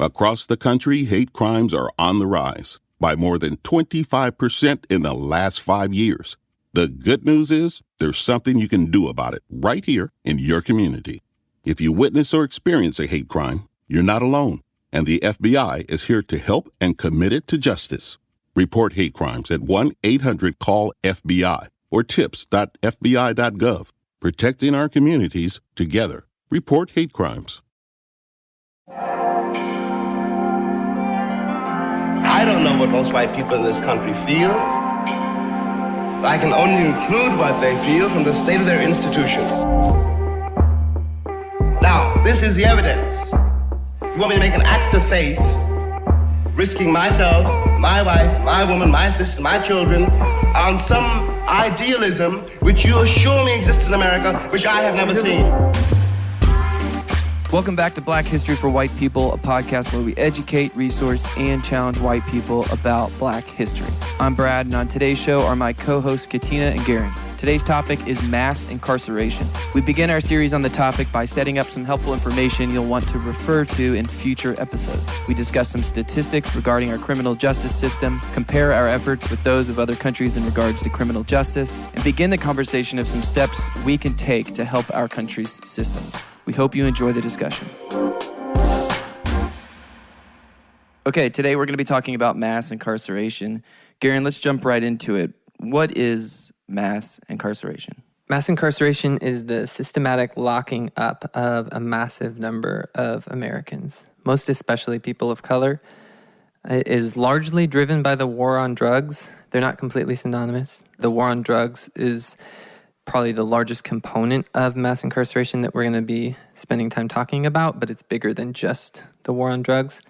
Across the country, hate crimes are on the rise by more than 25% in the last 5 years. The good news is there's something you can do about it right here in your community. If you witness or experience a hate crime, you're not alone, and the FBI is here to help and commit it to justice. Report hate crimes at 1-800-CALL-FBI or tips.fbi.gov. Protecting our communities together. Report hate crimes. I don't know what most white people in this country feel. I can only include what they feel from the state of their institutions. Now, this is the evidence. You want me to make an act of faith, risking myself, my wife, my woman, my sister, my children, on some idealism which you assure me exists in America, which I have never seen. Welcome back to Black History for White People, a podcast where we educate, resource, and challenge white people about Black history. I'm Brad, and on today's show are my co-hosts Katina and Garen. Today's topic is mass incarceration. We begin our series on the topic by setting up some helpful information you'll want to refer to in future episodes. We discuss some statistics regarding our criminal justice system, compare our efforts with those of other countries in regards to criminal justice, and begin the conversation of some steps we can take to help our country's systems. We hope you enjoy the discussion. Okay, today we're going to be talking about mass incarceration. Garen, let's jump right into it. What is mass incarceration? Mass incarceration is the systematic locking up of a massive number of Americans, most especially people of color. It is largely driven by the war on drugs. They're not completely synonymous. The war on drugs is probably the largest component of mass incarceration that we're going to be spending time talking about, but it's bigger than just the war on drugs.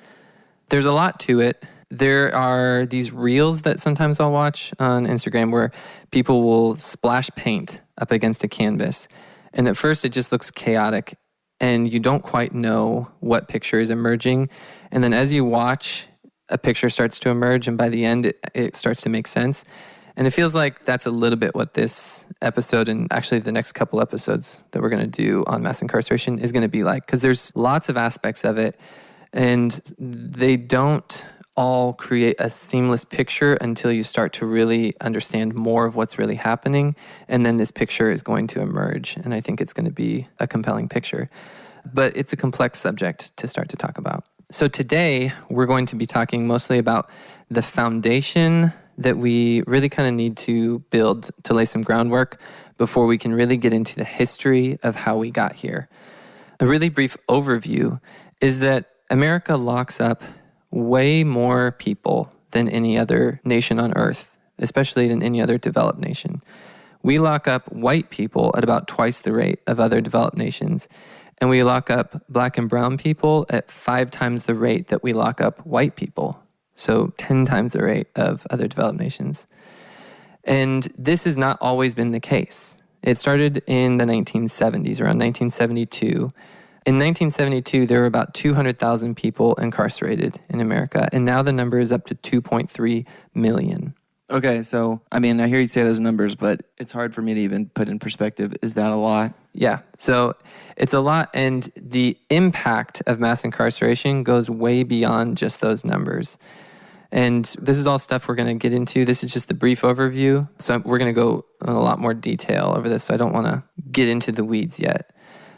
There's a lot to it. There are these reels that sometimes I'll watch on Instagram where people will splash paint up against a canvas. And at first it just looks chaotic and you don't quite know what picture is emerging. And then as you watch, a picture starts to emerge, and by the end it starts to make sense. And it feels like that's a little bit what this episode and actually the next couple episodes that we're going to do on mass incarceration is going to be like, because there's lots of aspects of it and they don't all create a seamless picture until you start to really understand more of what's really happening. And then this picture is going to emerge. And I think it's going to be a compelling picture. But it's a complex subject to start to talk about. So today we're going to be talking mostly about the foundation that we really kind of need to build to lay some groundwork before we can really get into the history of how we got here. A really brief overview is that America locks up way more people than any other nation on earth, especially than any other developed nation. We lock up white people at about twice the rate of other developed nations, and we lock up Black and brown people at 5 times the rate that we lock up white people. So 10 times the rate of other developed nations. And this has not always been the case. It started in the 1970s, around 1972. In 1972, there were about 200,000 people incarcerated in America, and now the number is up to 2.3 million. Okay, so, I mean, I hear you say those numbers, but it's hard for me to even put in perspective. Is that a lot? Yeah, so it's a lot, and the impact of mass incarceration goes way beyond just those numbers. And this is all stuff we're going to get into. This is just the brief overview, so we're going to go in a lot more detail over this, so I don't want to get into the weeds yet.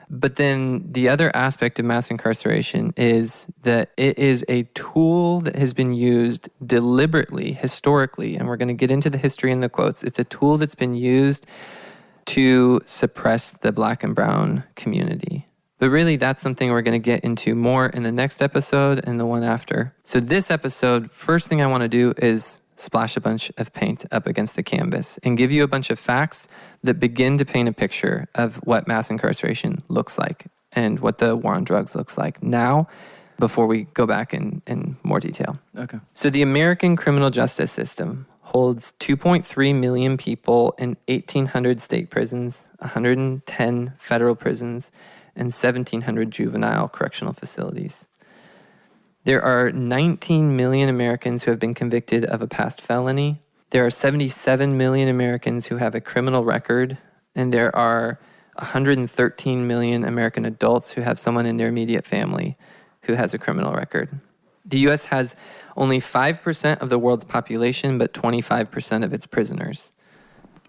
But then the other aspect of mass incarceration is that it is a tool that has been used deliberately, historically, and we're going to get into the history in the quotes. It's a tool that's been used to suppress the Black and brown community. But really, that's something we're going to get into more in the next episode and the one after. So this episode, first thing I want to do is splash a bunch of paint up against the canvas and give you a bunch of facts that begin to paint a picture of what mass incarceration looks like and what the war on drugs looks like now before we go back in more detail. Okay. So the American criminal justice system holds 2.3 million people in 1,800 state prisons, 110 federal prisons, and 1,700 juvenile correctional facilities. There are 19 million Americans who have been convicted of a past felony. There are 77 million Americans who have a criminal record, and there are 113 million American adults who have someone in their immediate family who has a criminal record. The U.S. has only 5% of the world's population, but 25% of its prisoners.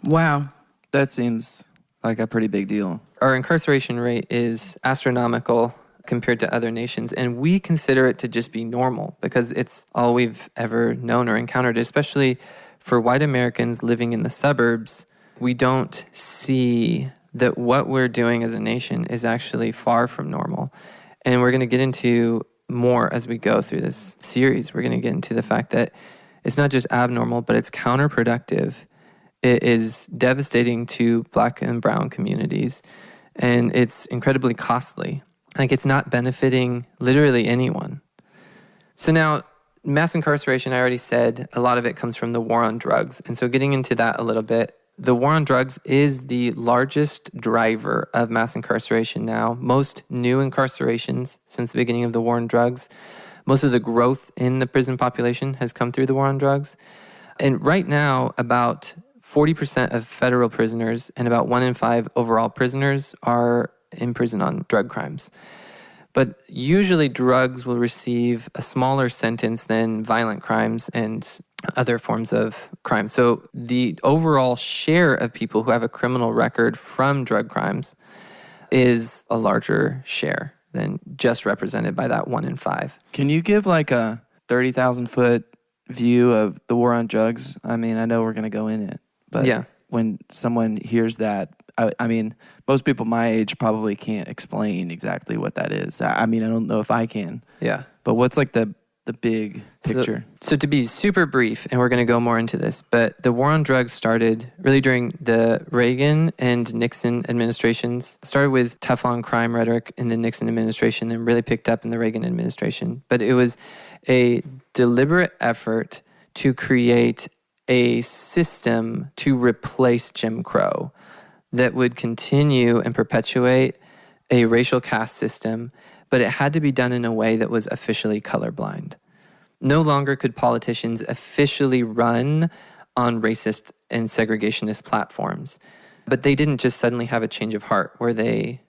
Wow. That seems like a pretty big deal. Our incarceration rate is astronomical compared to other nations, and we consider it to just be normal because it's all we've ever known or encountered, especially for white Americans living in the suburbs. We don't see that what we're doing as a nation is actually far from normal. And we're going to get into more as we go through this series. We're going to get into the fact that it's not just abnormal, but it's counterproductive. It is devastating to Black and brown communities, and it's incredibly costly. Like, it's not benefiting literally anyone. So now, mass incarceration, I already said, a lot of it comes from the war on drugs. And so getting into that a little bit, the war on drugs is the largest driver of mass incarceration now. Most new incarcerations since the beginning of the war on drugs, most of the growth in the prison population has come through the war on drugs. And right now, about 40% of federal prisoners and about 1 in 5 overall prisoners are in prison on drug crimes. But usually drugs will receive a smaller sentence than violent crimes and other forms of crime. So the overall share of people who have a criminal record from drug crimes is a larger share than just represented by that 1 in 5. Can you give like a 30,000 foot view of the war on drugs? I mean, I know we're going to go in it, but yeah. When someone hears that, I mean, most people my age probably can't explain exactly what that is. I mean, I don't know if I can. Yeah. But what's like the big picture? So to be super brief, and we're going to go more into this, but the war on drugs started really during the Reagan and Nixon administrations. It started with tough on crime rhetoric in the Nixon administration, then really picked up in the Reagan administration. But it was a deliberate effort to create a system to replace Jim Crow that would continue and perpetuate a racial caste system, but it had to be done in a way that was officially colorblind. No longer could politicians officially run on racist and segregationist platforms, but they didn't just suddenly have a change of heart where they,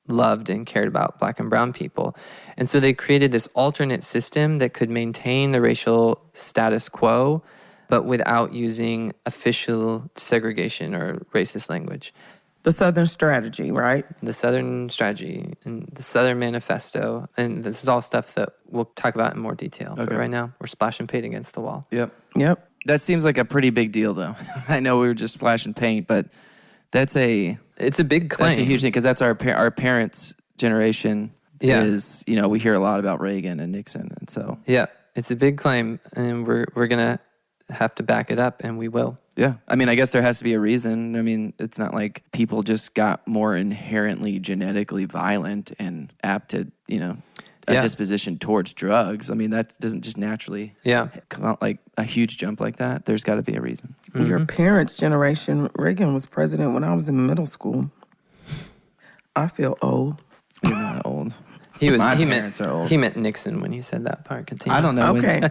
loved and cared about Black and brown people. And so they created this alternate system that could maintain the racial status quo, but without using official segregation or racist language. The Southern strategy, right? The Southern strategy and the Southern manifesto. And this is all stuff that we'll talk about in more detail. Okay. But right now, we're splashing paint against the wall. Yep. Yep. That seems like a pretty big deal, though. I know we were just splashing paint, but it's a big claim. That's a huge thing because that's our parents' generation. Yeah. Is, we hear a lot about Reagan and Nixon, and so yeah, it's a big claim, and we're gonna have to back it up, and we will. Yeah, I mean, I guess there has to be a reason. I mean, it's not like people just got more inherently genetically violent and apt to, a disposition towards drugs. I mean, that doesn't just naturally come out like a huge jump like that. There's got to be a reason. Mm-hmm. Your parents' generation, Reagan was president when I was in middle school. I feel old. You're not old. He parents are old. He meant Nixon when he said that part. Continue. I don't know. Okay.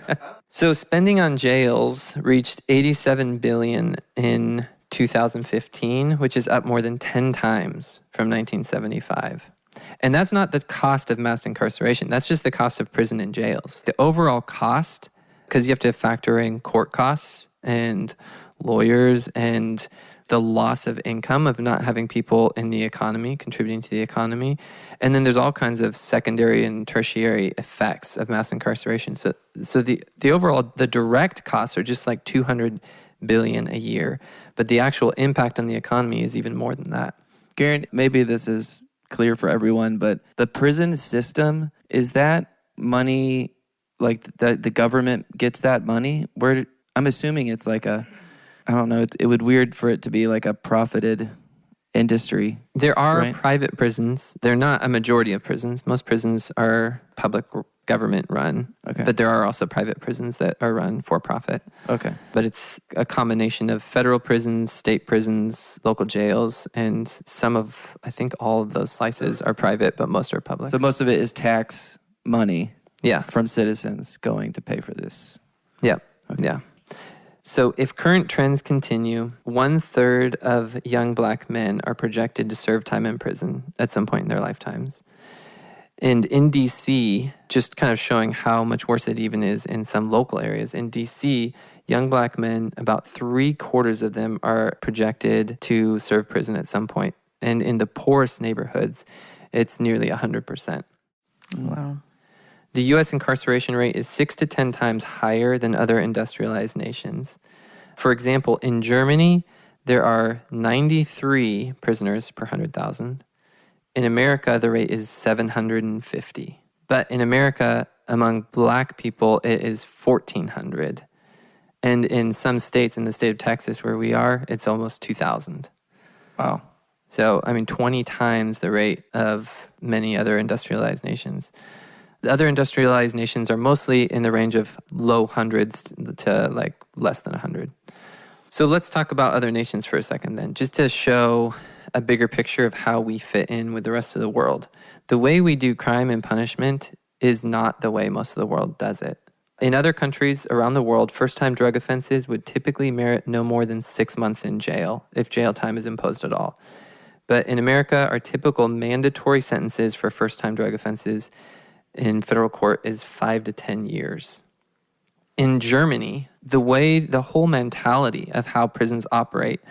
So spending on jails reached $87 billion in 2015, which is up more than 10 times from 1975. And that's not the cost of mass incarceration. That's just the cost of prison and jails. The overall cost, because you have to factor in court costs and lawyers and the loss of income of not having people in the economy, contributing to the economy. And then there's all kinds of secondary and tertiary effects of mass incarceration. So the overall, the direct costs are just like $200 billion a year. But the actual impact on the economy is even more than that. Garen, maybe this is clear for everyone, but the prison system, is that money, like the government gets that money? I'm assuming it's like I don't know, it would weird for it to be like a profited industry. There are right? private prisons. They're not a majority of prisons. Most prisons are public government run. Okay. But there are also private prisons that are run for profit. Okay. But it's a combination of federal prisons, state prisons, local jails, and I think all of those slices are private, but most are public. So most of it is tax money yeah. from citizens going to pay for this. Yeah. Okay. Yeah. So if current trends continue, 1/3 of young Black men are projected to serve time in prison at some point in their lifetimes. And in DC, just kind of showing how much worse it even is in some local areas, in DC, young black men, about 3/4 of them are projected to serve prison at some point. And in the poorest neighborhoods, it's nearly 100%. Wow. The U.S. incarceration rate is 6 to 10 times higher than other industrialized nations. For example, in Germany, there are 93 prisoners per 100,000. In America, the rate is 750. But in America, among black people, it is 1,400. And in some states, in the state of Texas where we are, it's almost 2,000. Wow. So, 20 times the rate of many other industrialized nations. The other industrialized nations are mostly in the range of low hundreds to like less than 100. So let's talk about other nations for a second then, just to show a bigger picture of how we fit in with the rest of the world. The way we do crime and punishment is not the way most of the world does it. In other countries around the world, first-time drug offenses would typically merit no more than 6 months in jail, if jail time is imposed at all. But in America, our typical mandatory sentences for first-time drug offenses in federal court is 5 to 10 years. In Germany, the whole mentality of how prisons operate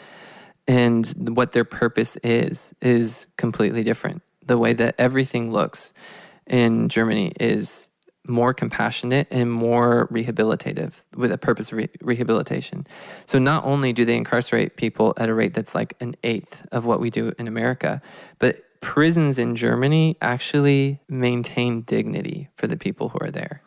and what their purpose is completely different. The way that everything looks in Germany is more compassionate and more rehabilitative, with a purpose of rehabilitation. So not only do they incarcerate people at a rate that's like 1/8 of what we do in America, but prisons in Germany actually maintain dignity for the people who are there.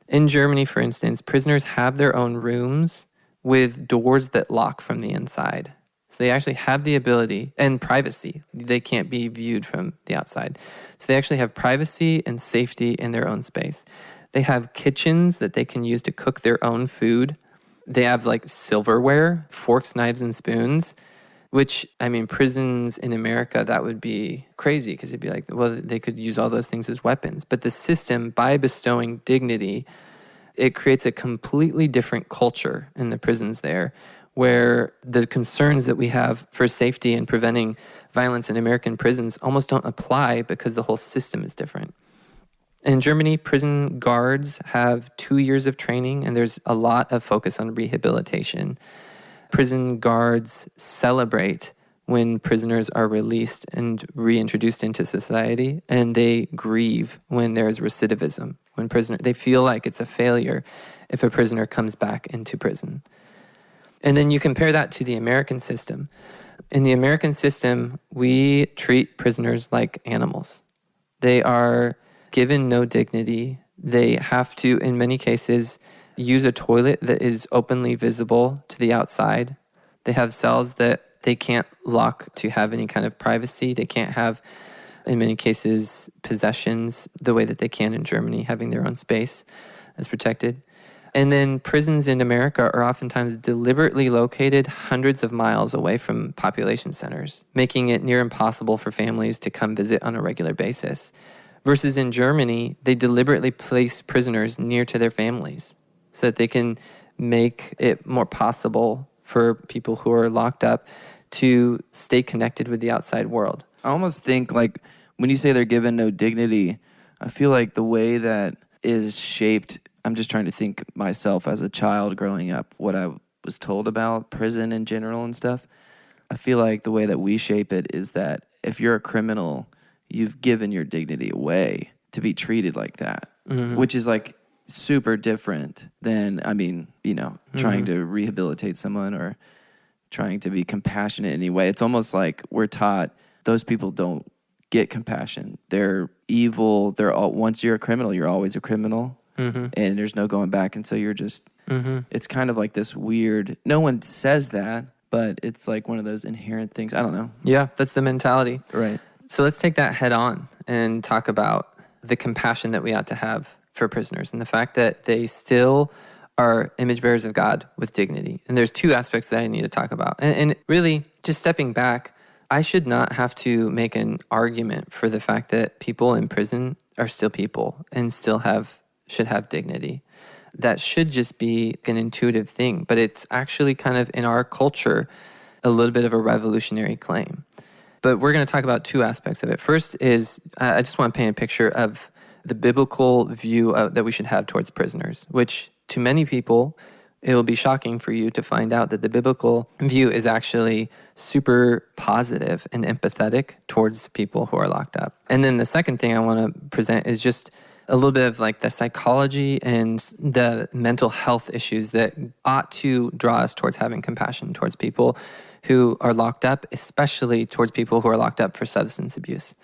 In Germany, for instance, prisoners have their own rooms with doors that lock from the inside. So they actually have the ability and privacy. They can't be viewed from the outside. So they actually have privacy and safety in their own space. They have kitchens that they can use to cook their own food. They have like silverware, forks, knives, and spoons, which, prisons in America, that would be crazy because it'd be like, well, they could use all those things as weapons. But the system, by bestowing dignity, it creates a completely different culture in the prisons there, where the concerns that we have for safety and preventing violence in American prisons almost don't apply because the whole system is different. In Germany, prison guards have 2 years of training, and there's a lot of focus on rehabilitation. Prison guards celebrate when prisoners are released and reintroduced into society, and they grieve when there is recidivism. They feel like it's a failure if a prisoner comes back into prison. And then you compare that to the American system. In the American system, we treat prisoners like animals. They are given no dignity. They have to, in many cases, use a toilet that is openly visible to the outside. They have cells that they can't lock to have any kind of privacy. They can't have, in many cases, possessions the way that they can in Germany, having their own space that's protected. And then prisons in America are oftentimes deliberately located hundreds of miles away from population centers, making it near impossible for families to come visit on a regular basis. Versus in Germany, they deliberately place prisoners near to their families so that they can make it more possible for people who are locked up to stay connected with the outside world. I almost think like when you say they're given no dignity, I feel like the way that is shaped, I'm just trying to think myself as a child growing up, what I was told about prison in general and stuff. I feel like the way that we shape it is that if you're a criminal, you've given your dignity away to be treated like that, which is like super different than, trying to rehabilitate someone or trying to be compassionate in any way. It's almost like we're taught those people don't get compassion. They're evil. Once you're a criminal, you're always a criminal. And there's no going back. And so you're just, it's kind of like this weird, no one says that, but it's like one of those inherent things. I don't know. Yeah, that's the mentality. Right. So let's take that head on and talk about the compassion that we ought to have for prisoners and the fact that they still are image bearers of God with dignity. And there's two aspects that I need to talk about. And really, just stepping back, I should not have to make an argument for the fact that people in prison are still people and still should have dignity. That should just be an intuitive thing, but it's actually kind of in our culture a little bit of a revolutionary claim. But we're going to talk about two aspects of it. First is, I just want to paint a picture of the biblical view that we should have towards prisoners, which to many people, it will be shocking for you to find out that the biblical view is actually super positive and empathetic towards people who are locked up. And then the second thing I want to present is just a little bit of like the psychology and the mental health issues that ought to draw us towards having compassion towards people who are locked up, especially towards people who are locked up for substance abuse.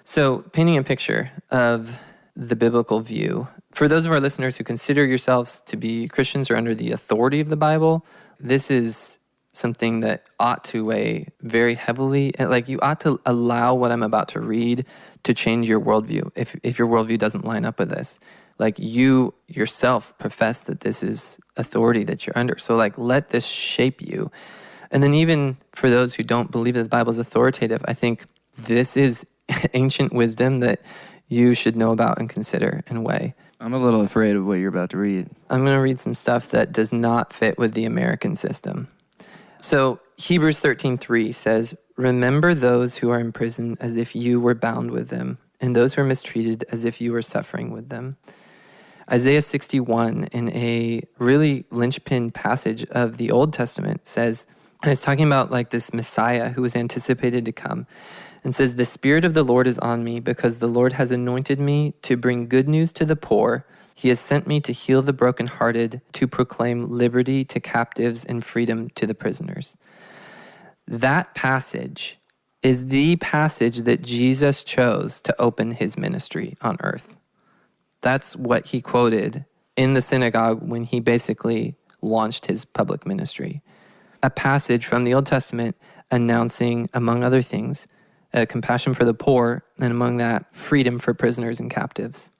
So painting a picture of the biblical view, for those of our listeners who consider yourselves to be Christians or under the authority of the Bible, this is something that ought to weigh very heavily. Like, you ought to allow what I'm about to read to change your worldview if your worldview doesn't line up with this. Like, you yourself profess that this is authority that you're under. So like, let this shape you. And then even for those who don't believe that the Bible is authoritative, I think this is ancient wisdom that you should know about and consider and weigh. I'm a little afraid of what you're about to read. I'm going to read some stuff that does not fit with the American system. So Hebrews 13:3 says, "Remember those who are in prison as if you were bound with them, and those who are mistreated as if you were suffering with them." Isaiah 61, in a really linchpin passage of the Old Testament, says, and it's talking about like this Messiah who was anticipated to come, and says, "The Spirit of the Lord is on me, because the Lord has anointed me to bring good news to the poor. He has sent me to heal the brokenhearted, to proclaim liberty to captives and freedom to the prisoners." That passage is the passage that Jesus chose to open his ministry on earth. That's what he quoted in the synagogue when he basically launched his public ministry. A passage from the Old Testament announcing, among other things, compassion for the poor, and among that, freedom for prisoners and captives.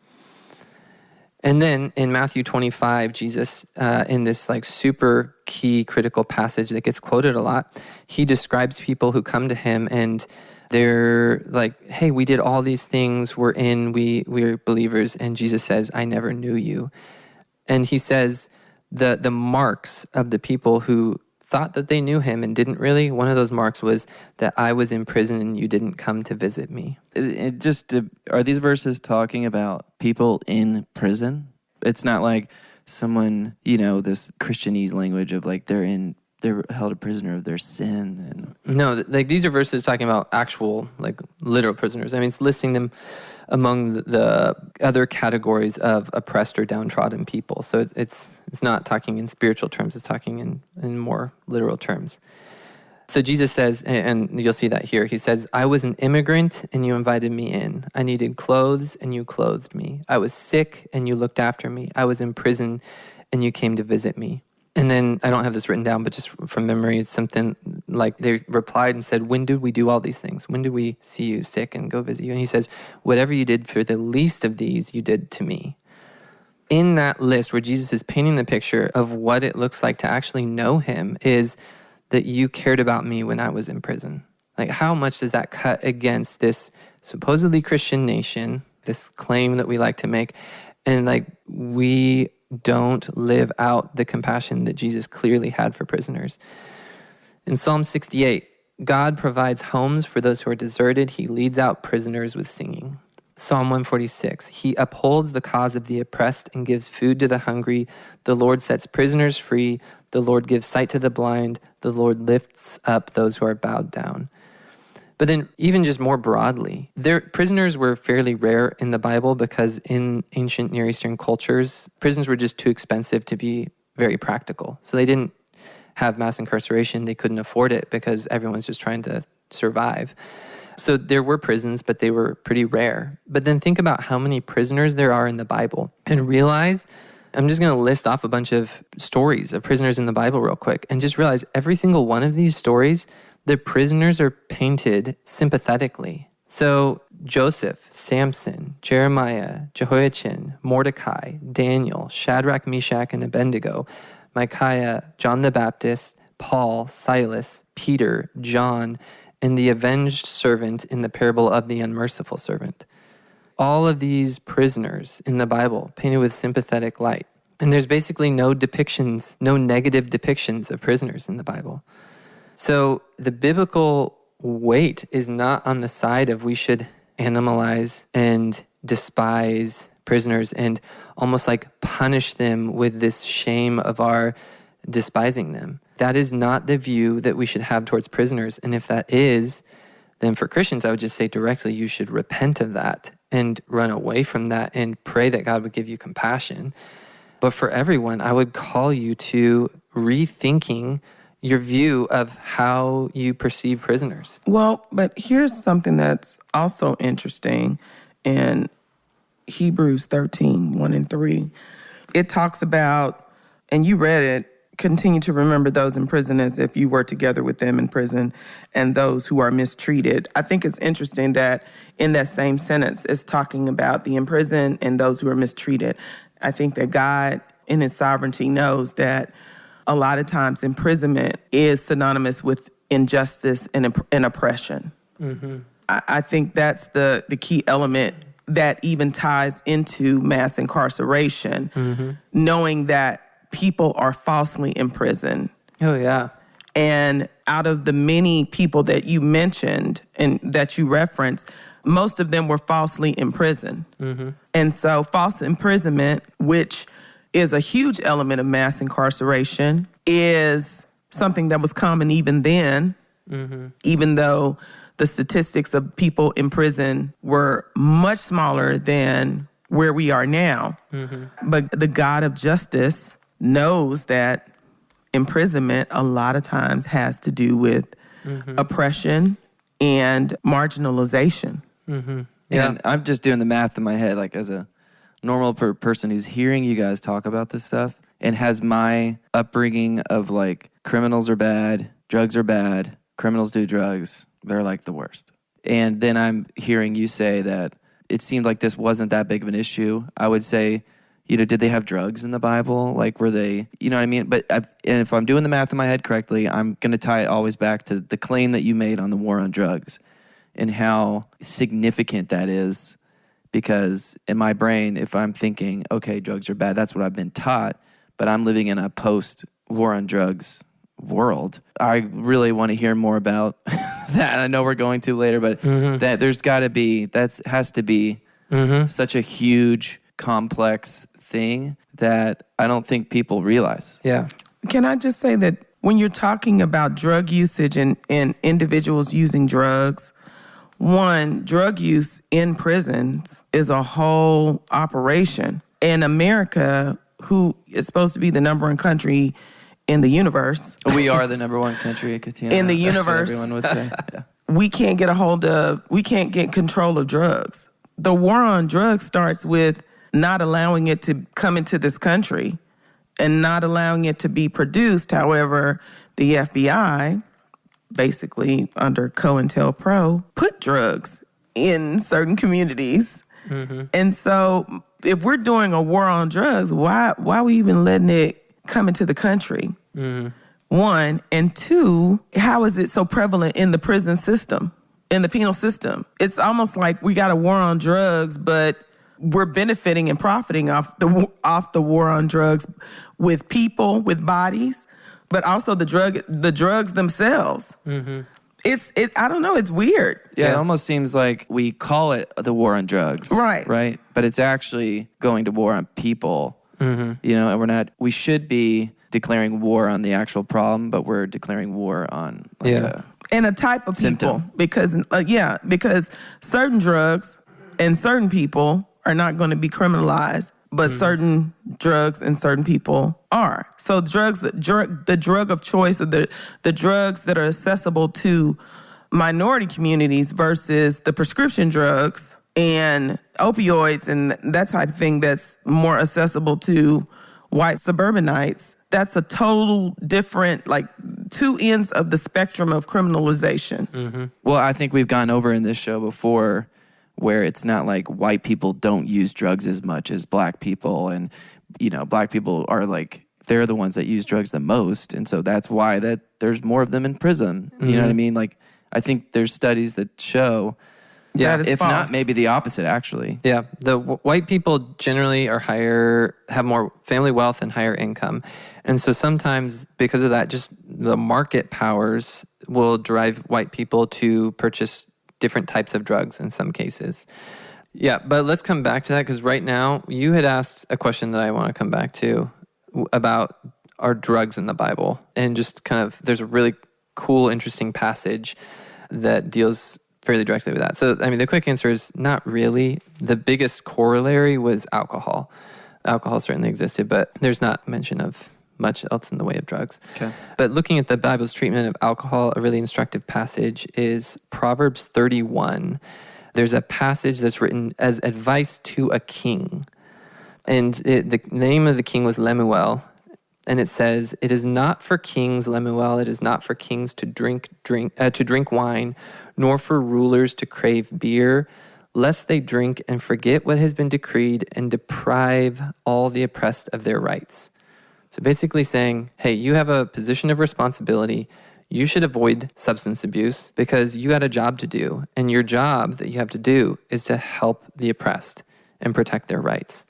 And then in Matthew 25, Jesus, in this like super key critical passage that gets quoted a lot, he describes people who come to him and they're like, "Hey, we did all these things, we're believers," and Jesus says, "I never knew you." And he says the marks of the people who thought that they knew him and didn't really, one of those marks was that I was in prison and you didn't come to visit me. Are these verses talking about people in prison? It's not like someone, this Christianese language of like they're held a prisoner of their sin. No, like these are verses talking about actual, like literal prisoners. I mean, it's listing them among the other categories of oppressed or downtrodden people. So it's not talking in spiritual terms, it's talking in more literal terms. So Jesus says, and you'll see that here, he says, "I was an immigrant and you invited me in. I needed clothes and you clothed me. I was sick and you looked after me. I was in prison and you came to visit me." And then, I don't have this written down, but just from memory, it's something like they replied and said, "When did we do all these things? When did we see you sick and go visit you?" And he says, "Whatever you did for the least of these, you did to me." In that list where Jesus is painting the picture of what it looks like to actually know him is that you cared about me when I was in prison. Like, how much does that cut against this supposedly Christian nation, this claim that we like to make, and like we don't live out the compassion that Jesus clearly had for prisoners. In Psalm 68, God provides homes for those who are deserted. He leads out prisoners with singing. Psalm 146, he upholds the cause of the oppressed and gives food to the hungry. The Lord sets prisoners free. The Lord gives sight to the blind. The Lord lifts up those who are bowed down. But then even just more broadly, prisoners were fairly rare in the Bible because in ancient Near Eastern cultures, prisons were just too expensive to be very practical. So they didn't have mass incarceration. They couldn't afford it because everyone's just trying to survive. So there were prisons, but they were pretty rare. But then think about how many prisoners there are in the Bible and realize, I'm just going to list off a bunch of stories of prisoners in the Bible real quick and just realize every single one of these stories, the prisoners are painted sympathetically. So Joseph, Samson, Jeremiah, Jehoiachin, Mordecai, Daniel, Shadrach, Meshach, and Abednego, Micaiah, John the Baptist, Paul, Silas, Peter, John, and the avenged servant in the parable of the unmerciful servant. All of these prisoners in the Bible painted with sympathetic light. And there's basically no depictions, no negative depictions of prisoners in the Bible. So the biblical weight is not on the side of we should animalize and despise prisoners and almost like punish them with this shame of our despising them. That is not the view that we should have towards prisoners. And if that is, then for Christians, I would just say directly, you should repent of that and run away from that and pray that God would give you compassion. But for everyone, I would call you to rethinking your view of how you perceive prisoners. Well, but here's something that's also interesting in Hebrews 13, 1 and 3. It talks about, and you read it, continue to remember those in prison as if you were together with them in prison, and those who are mistreated. I think it's interesting that in that same sentence, it's talking about the imprisoned and those who are mistreated. I think that God, in his sovereignty, knows that a lot of times imprisonment is synonymous with injustice and oppression. Mm-hmm. I think that's the key element that even ties into mass incarceration, knowing that people are falsely imprisoned. Oh, yeah. And out of the many people that you mentioned and that you referenced, most of them were falsely imprisoned. Mm-hmm. And so false imprisonment, which is a huge element of mass incarceration, is something that was common even then, even though the statistics of people in prison were much smaller than where we are now. But the God of justice knows that imprisonment a lot of times has to do with oppression and marginalization. Yeah. And I'm just doing the math in my head, like as a normal person who's hearing you guys talk about this stuff and has my upbringing of like criminals are bad, drugs are bad, criminals do drugs, they're like the worst. And then I'm hearing you say that it seemed like this wasn't that big of an issue. I would say, did they have drugs in the Bible? Like, were they, you know what I mean? But and if I'm doing the math in my head correctly, I'm going to tie it always back to the claim that you made on the war on drugs and how significant that is. Because in my brain, if I'm thinking, okay, drugs are bad, that's what I've been taught, but I'm living in a post-war on drugs world. I really want to hear more about that. I know we're going to later, but that there's got to be, has to be such a huge, complex thing that I don't think people realize. Yeah. Can I just say that when you're talking about drug usage and individuals using drugs, one, drug use in prisons is a whole operation. In America, who is supposed to be the number one country in the universe. We are the number one country, Katina. In the universe. That's what everyone would say. Yeah. We can't get control of drugs. The war on drugs starts with not allowing it to come into this country and not allowing it to be produced. However, the FBI, basically under COINTELPRO, put drugs in certain communities. And so if we're doing a war on drugs, why are we even letting it come into the country? One. And two, how is it so prevalent in the prison system, in the penal system? It's almost like we got a war on drugs, but we're benefiting and profiting off the war on drugs with people, with bodies, but also the drugs themselves. I don't know, it's weird. Yeah, it almost seems like we call it the war on drugs. Right? But it's actually going to war on people. And we should be declaring war on the actual problem, but we're declaring war on and a type of symptom. People. Because certain drugs and certain people are not going to be criminalized, but certain drugs and certain people are. So the drug of choice, or the drugs that are accessible to minority communities versus the prescription drugs and opioids and that type of thing that's more accessible to white suburbanites, that's a total different, like, two ends of the spectrum of criminalization. Well, I think we've gone over in this show before where it's not like white people don't use drugs as much as black people. And, black people are like, they're the ones that use drugs the most. And so that's why that there's more of them in prison. You know what I mean? Like, I think there's studies that show, if false. Not, maybe the opposite, actually. Yeah, the white people generally are have more family wealth and higher income. And so sometimes because of that, just the market powers will drive white people to purchase different types of drugs in some cases. Yeah, but let's come back to that, because right now you had asked a question that I want to come back to about are drugs in the Bible, and just kind of there's a really cool, interesting passage that deals fairly directly with that. So, I mean, the quick answer is not really. The biggest corollary was alcohol. Alcohol certainly existed, but there's not mention of much else in the way of drugs. Okay. But looking at the Bible's treatment of alcohol, a really instructive passage is Proverbs 31. There's a passage that's written as advice to a king. And the name of the king was Lemuel. And it says, "It is not for kings, Lemuel, it is not for kings to drink wine, nor for rulers to crave beer, lest they drink and forget what has been decreed and deprive all the oppressed of their rights." So basically saying, hey, you have a position of responsibility. You should avoid substance abuse because you got a job to do. And your job that you have to do is to help the oppressed and protect their rights.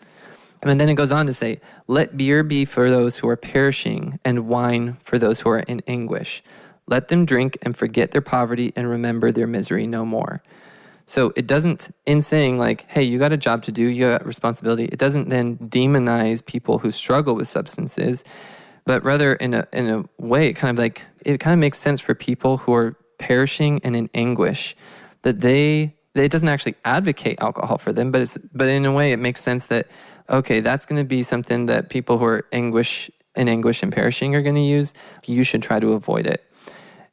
And then it goes on to say, "Let beer be for those who are perishing and wine for those who are in anguish. Let them drink and forget their poverty and remember their misery no more." So it doesn't, in saying like, hey, you got a job to do, you got responsibility, it doesn't then demonize people who struggle with substances, but rather in a way, it kind of makes sense for people who are perishing and in anguish, that it doesn't actually advocate alcohol for them, but in a way it makes sense that, okay, that's going to be something that people who are in anguish and perishing are going to use. You should try to avoid it.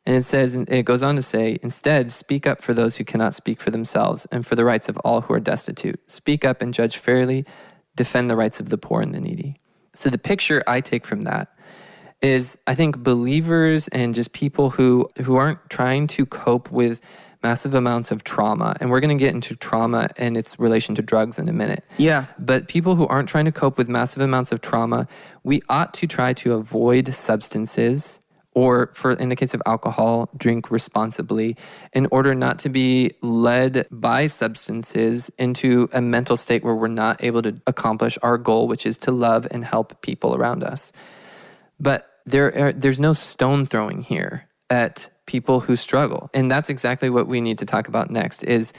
And it goes on to say, "Instead, speak up for those who cannot speak for themselves and for the rights of all who are destitute. Speak up and judge fairly. Defend the rights of the poor and the needy." So the picture I take from that is, I think believers and just people who aren't trying to cope with massive amounts of trauma, and we're going to get into trauma and its relation to drugs in a minute. Yeah. But people who aren't trying to cope with massive amounts of trauma, we ought to try to avoid substances, or in the case of alcohol, drink responsibly, in order not to be led by substances into a mental state where we're not able to accomplish our goal, which is to love and help people around us. But there's no stone throwing here at people who struggle. And that's exactly what we need to talk about next, is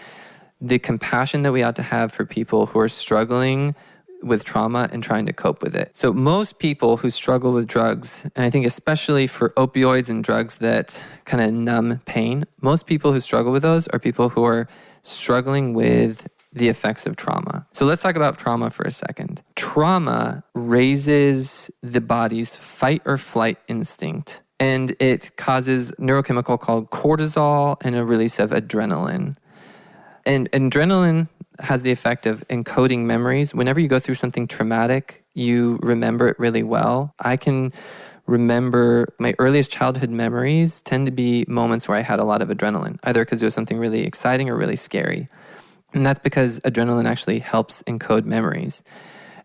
the compassion that we ought to have for people who are struggling with trauma and trying to cope with it. So most people who struggle with drugs, and I think especially for opioids and drugs that kind of numb pain, most people who struggle with those are people who are struggling with the effects of trauma. So let's talk about trauma for a second. Trauma raises the body's fight or flight instinct, and it causes neurochemical called cortisol and a release of adrenaline. And adrenaline has the effect of encoding memories. Whenever you go through something traumatic, you remember it really well. I can remember my earliest childhood memories tend to be moments where I had a lot of adrenaline, either because it was something really exciting or really scary. And that's because adrenaline actually helps encode memories.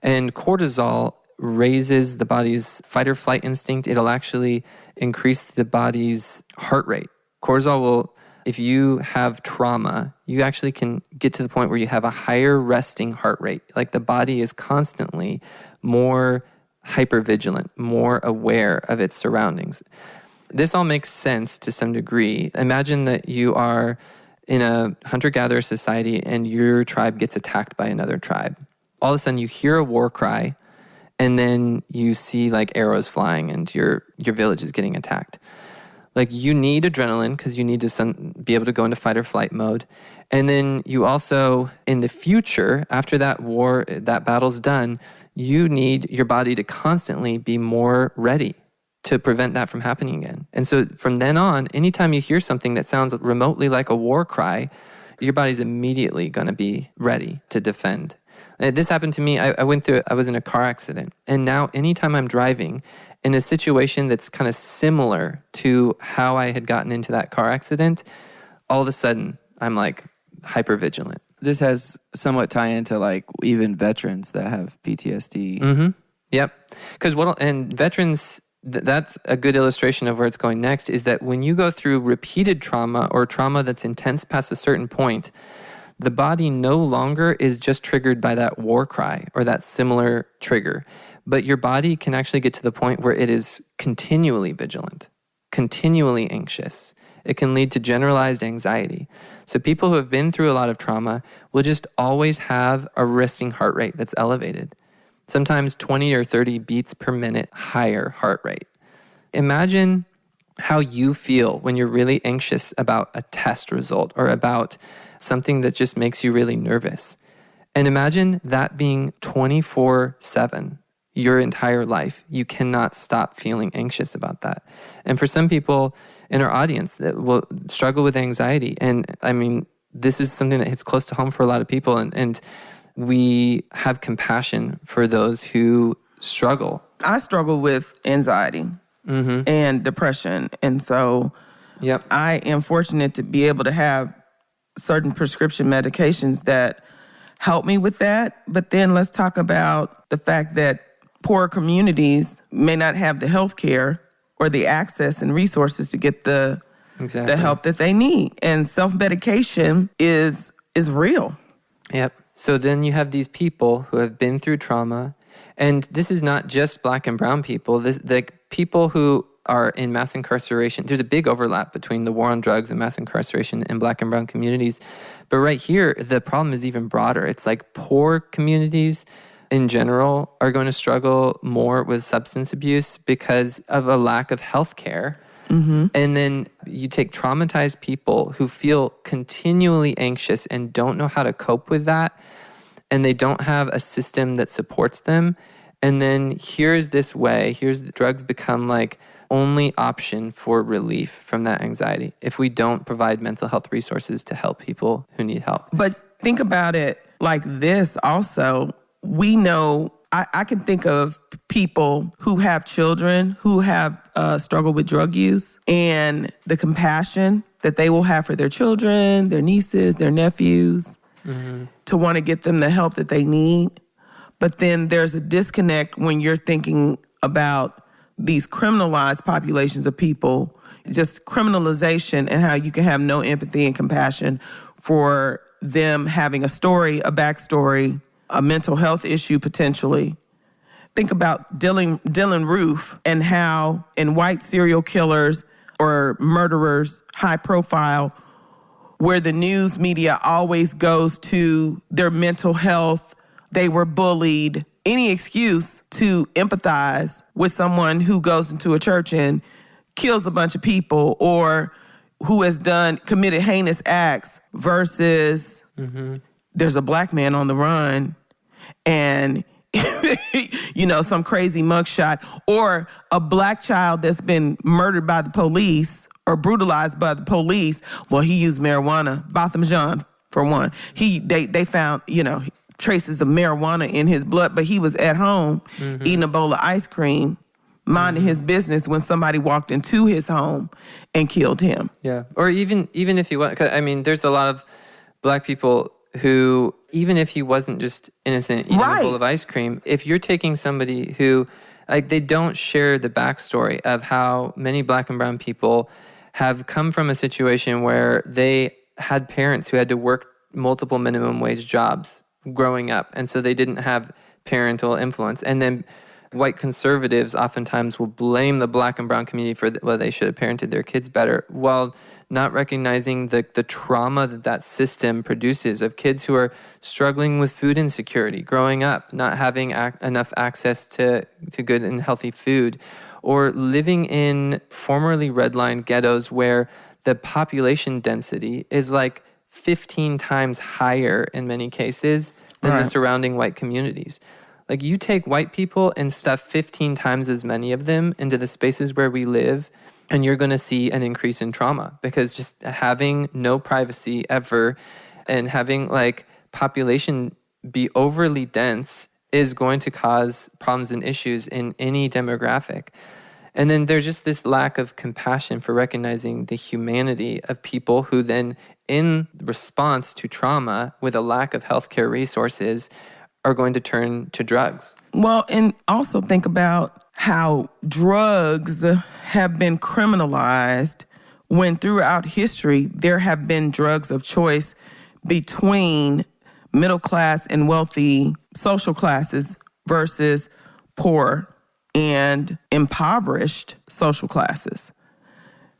And cortisol raises the body's fight or flight instinct. It'll actually increase the body's heart rate. Cortisol will, if you have trauma, you actually can get to the point where you have a higher resting heart rate. Like the body is constantly more hypervigilant, more aware of its surroundings. This all makes sense to some degree. Imagine that you are in a hunter-gatherer society and your tribe gets attacked by another tribe. All of a sudden you hear a war cry, and then you see like arrows flying and your village is getting attacked. Like you need adrenaline because you need to be able to go into fight or flight mode. And then you also, in the future, after that war, that battle's done, you need your body to constantly be more ready to prevent that from happening again. And so from then on, anytime you hear something that sounds remotely like a war cry, your body's immediately going to be ready to defend. And this happened to me. I was in a car accident. And now anytime I'm driving in a situation that's kind of similar to how I had gotten into that car accident, all of a sudden I'm like hypervigilant. This has somewhat tie into like even veterans that have PTSD. Mm-hmm. Yep. And veterans, that's a good illustration of where it's going next, is that when you go through repeated trauma or trauma that's intense past a certain point, the body no longer is just triggered by that war cry or that similar trigger, but your body can actually get to the point where it is continually vigilant, continually anxious, it can lead to generalized anxiety. So people who have been through a lot of trauma will just always have a resting heart rate that's elevated. Sometimes 20 or 30 beats per minute higher heart rate. Imagine how you feel when you're really anxious about a test result or about something that just makes you really nervous. And imagine that being 24/7, your entire life. You cannot stop feeling anxious about that. And for some people in our audience that will struggle with anxiety, and I mean, this is something that hits close to home for a lot of people, and we have compassion for those who struggle. I struggle with anxiety and depression. And so I am fortunate to be able to have certain prescription medications that help me with that. But then let's talk about the fact that poor communities may not have the health care or the access and resources to get the help that they need. And self-medication is real. Yep. So then you have these people who have been through trauma, and this is not just Black and brown people. The people who are in mass incarceration, there's a big overlap between the war on drugs and mass incarceration in Black and brown communities. But right here, the problem is even broader. It's like poor communities in general are going to struggle more with substance abuse because of a lack of health care. And then you take traumatized people who feel continually anxious and don't know how to cope with that, and they don't have a system that supports them. And then here's the drugs become like only option for relief from that anxiety if we don't provide mental health resources to help people who need help. But think about it like this also. We know, I can think of people who have children who have struggled with drug use, and the compassion that they will have for their children, their nieces, their nephews, to want to get them the help that they need. But then there's a disconnect when you're thinking about these criminalized populations of people, just criminalization, and how you can have no empathy and compassion for them having a story, a backstory, a mental health issue potentially. Think about Dylan Roof and how in white serial killers or murderers, high profile, where the news media always goes to their mental health, they were bullied, any excuse to empathize with someone who goes into a church and kills a bunch of people, or who has committed heinous acts, versus there's a Black man on the run and some crazy mugshot, or a Black child that's been murdered by the police or brutalized by the police. Well, he used marijuana, Botham Jean for one. They found, traces of marijuana in his blood, but he was at home eating a bowl of ice cream, minding his business, when somebody walked into his home and killed him. Yeah, or even if he was, there's a lot of Black people who, even if he wasn't just innocent eating a bowl of ice cream, if you're taking somebody who, they don't share the backstory of how many Black and brown people have come from a situation where they had parents who had to work multiple minimum wage jobs growing up, and so they didn't have parental influence. And then white conservatives oftentimes will blame the Black and brown community for they should have parented their kids better, while not recognizing the trauma that system produces of kids who are struggling with food insecurity growing up, not having enough access to good and healthy food, or living in formerly redlined ghettos where the population density is like 15 times higher in many cases than the surrounding white communities. Like, you take white people and stuff 15 times as many of them into the spaces where we live, and you're going to see an increase in trauma, because just having no privacy ever and having population be overly dense is going to cause problems and issues in any demographic. And then there's just this lack of compassion for recognizing the humanity of people who then, in response to trauma with a lack of healthcare resources, are going to turn to drugs. Well, and also think about how drugs have been criminalized when throughout history there have been drugs of choice between middle class and wealthy social classes versus poor and impoverished social classes.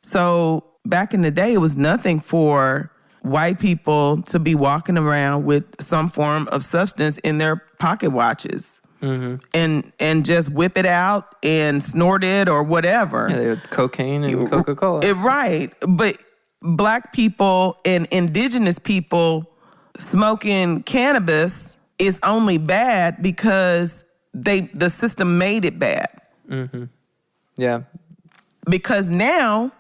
So back in the day, it was nothing for white people to be walking around with some form of substance in their pocket watches. And just whip it out and snort it or whatever. Yeah, they had cocaine and Coca-Cola. Right. But black people and indigenous people smoking cannabis is only bad because the system made it bad. Yeah. Because now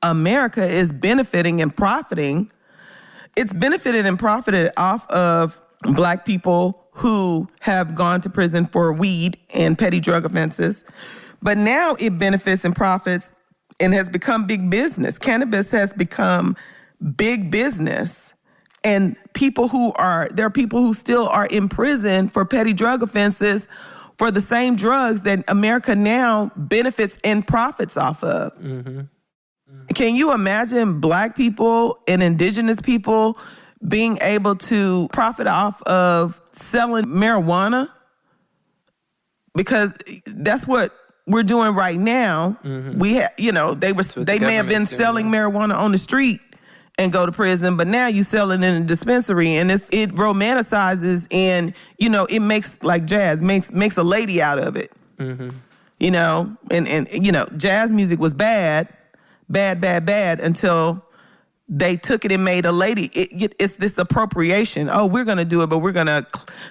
America is benefiting and profiting. It's benefited and profited off of black people who have gone to prison for weed and petty drug offenses. But now it benefits and profits and has become big business. Cannabis has become big business. And there are people who still are in prison for petty drug offenses for the same drugs that America now benefits and profits off of. Can you imagine black people and indigenous people being able to profit off of selling marijuana? Because that's what we're doing right now. We have, they may have been selling marijuana on the street and go to prison, but now you sell it in a dispensary, and it romanticizes, and it makes, like jazz makes a lady out of it. And jazz music was bad until they took it and made a lady. It's this appropriation. Oh, we're gonna do it, but we're gonna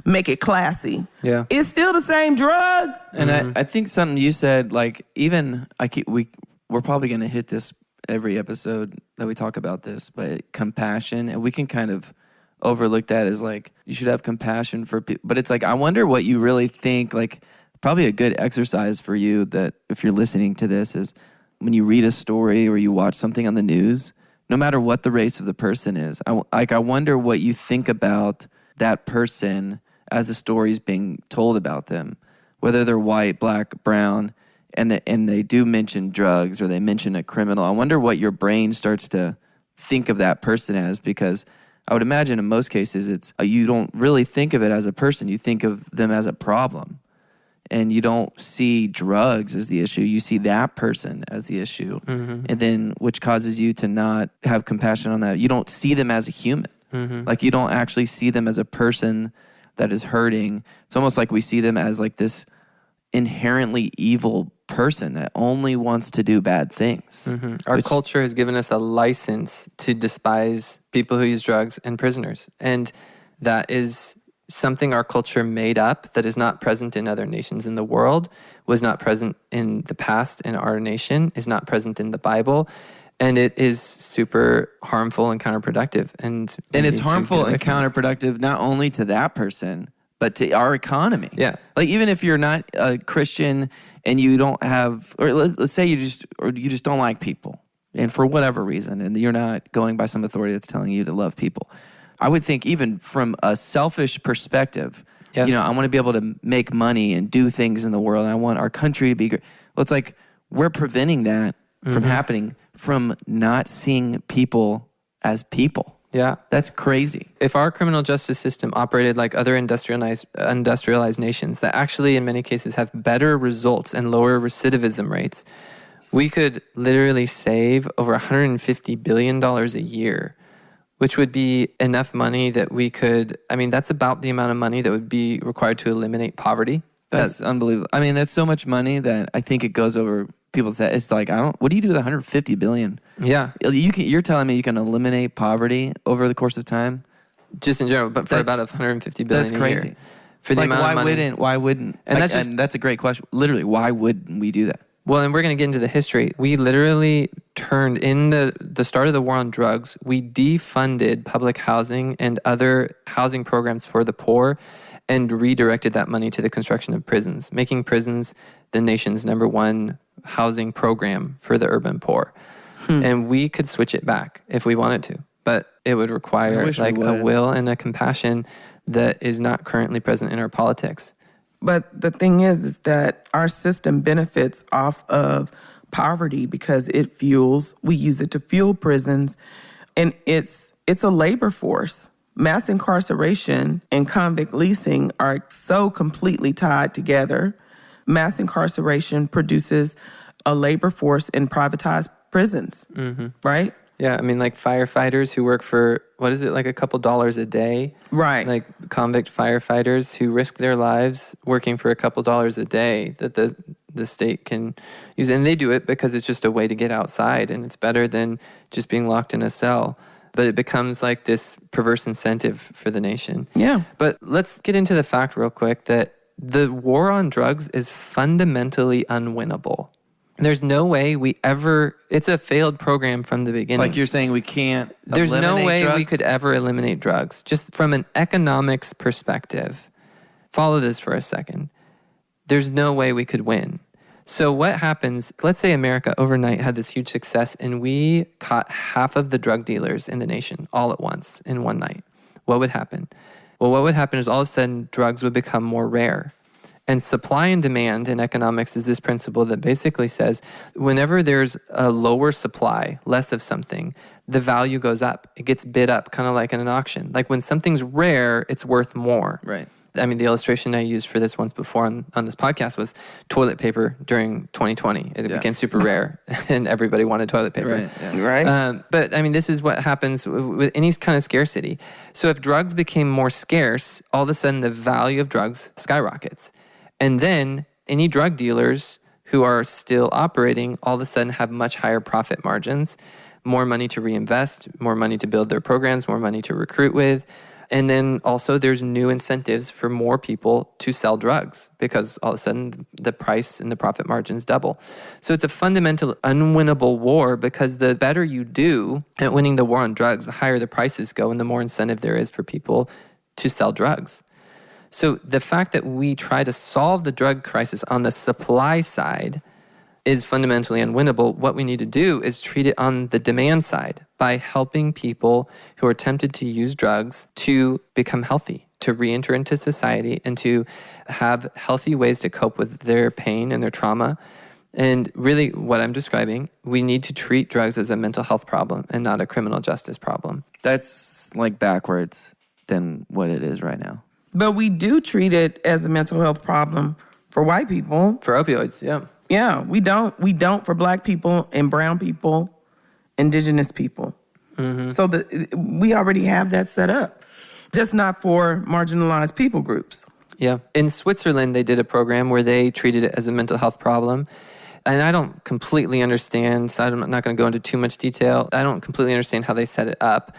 make it classy. Yeah, it's still the same drug. And I think something you said, like, even we're probably gonna hit this every episode that we talk about this, but compassion, and we can kind of overlook that as like, you should have compassion for people, but it's like, I wonder what you really think. Like, probably a good exercise for you, that if you're listening to this, is when you read a story or you watch something on the news, no matter what the race of the person is, I wonder what you think about that person as the story's being told about them, whether they're white, black, brown, and they do mention drugs or they mention a criminal. I wonder what your brain starts to think of that person as, because I would imagine in most cases it's you don't really think of it as a person. You think of them as a problem. And you don't see drugs as the issue. You see that person as the issue. And then, which causes you to not have compassion on that. You don't see them as a human. Like, you don't actually see them as a person that is hurting. It's almost like we see them as like this inherently evil person that only wants to do bad things. Our culture has given us a license to despise people who use drugs and prisoners. And that is something our culture made up, that is not present in other nations in the world, was not present in the past in our nation, is not present in the Bible. And it is super harmful and counterproductive. And it's harmful and counterproductive not only to that person, but to our economy. Yeah. Like, even if you're not a Christian and you don't have, or let's say you just don't like people, and for whatever reason, and you're not going by some authority that's telling you to love people. I would think, even from a selfish perspective, yes, I want to be able to make money and do things in the world. And I want our country to be great. Well, it's like we're preventing that from happening, from not seeing people as people. Yeah. That's crazy. If our criminal justice system operated like other industrialized nations that actually in many cases have better results and lower recidivism rates, we could literally save over $150 billion a year, which would be enough money that we could, that's about the amount of money that would be required to eliminate poverty. That's unbelievable. That's so much money that I think it goes over people's head. It's like, what do you do with $150 billion? Yeah. You're telling me you can eliminate poverty over the course of time? Just in general, but for about $150 billion that's crazy. a year. For the amount of money. Why wouldn't? And that's a great question. Literally, why wouldn't we do that? Well, and we're going to get into the history. We literally turned, in the start of the war on drugs, we defunded public housing and other housing programs for the poor and redirected that money to the construction of prisons, making prisons the nation's #1 housing program for the urban poor. And we could switch it back if we wanted to, but it would require a will and a compassion that is not currently present in our politics. But the thing is that our system benefits off of poverty because we use it to fuel prisons, and it's a labor force. Mass incarceration and convict leasing are so completely tied together. Mass incarceration produces a labor force in privatized prisons, right? Yeah, I mean, like firefighters who work for, what is it, like a couple dollars a day? Right. Like convict firefighters who risk their lives working for a couple dollars a day that the state can use. And they do it because it's just a way to get outside, and it's better than just being locked in a cell. But it becomes like this perverse incentive for the nation. Yeah. But let's get into the fact real quick that the war on drugs is fundamentally unwinnable. There's no way it's a failed program from the beginning. Like you're saying we can't There's no way drugs? we could ever eliminate drugs. Just from an economics perspective, follow this for a second. There's no way we could win. So what happens, let's say America overnight had this huge success and we caught half of the drug dealers in the nation all at once in one night. What would happen? Well, what would happen is all of a sudden drugs would become more rare. And supply and demand in economics is this principle that basically says whenever there's a lower supply, less of something, the value goes up. It gets bid up, kind of like in an auction. Like when something's rare, it's worth more. Right. I mean, the illustration I used for this once before on this podcast was toilet paper during 2020. It became super rare and everybody wanted toilet paper. Right. Yeah. Right. But I mean, this is what happens with any kind of scarcity. So if drugs became more scarce, all of a sudden the value of drugs skyrockets. And then any drug dealers who are still operating all of a sudden have much higher profit margins, more money to reinvest, more money to build their programs, more money to recruit with. And then also there's new incentives for more people to sell drugs because all of a sudden the price and the profit margins double. So it's a fundamental unwinnable war because the better you do at winning the war on drugs, the higher the prices go and the more incentive there is for people to sell drugs. So the fact that we try to solve the drug crisis on the supply side is fundamentally unwinnable. What we need to do is treat it on the demand side by helping people who are tempted to use drugs to become healthy, to re-enter into society and to have healthy ways to cope with their pain and their trauma. And really what I'm describing, we need to treat drugs as a mental health problem and not a criminal justice problem. That's like backwards than what it is right now. But we do treat it as a mental health problem for white people. For opioids, yeah. Yeah, we don't. We don't for black people and brown people, indigenous people. Mm-hmm. So we already have that set up, just not for marginalized people groups. Yeah. In Switzerland, they did a program where they treated it as a mental health problem. And I don't completely understand, so I'm not going to go into too much detail. I don't completely understand how they set it up.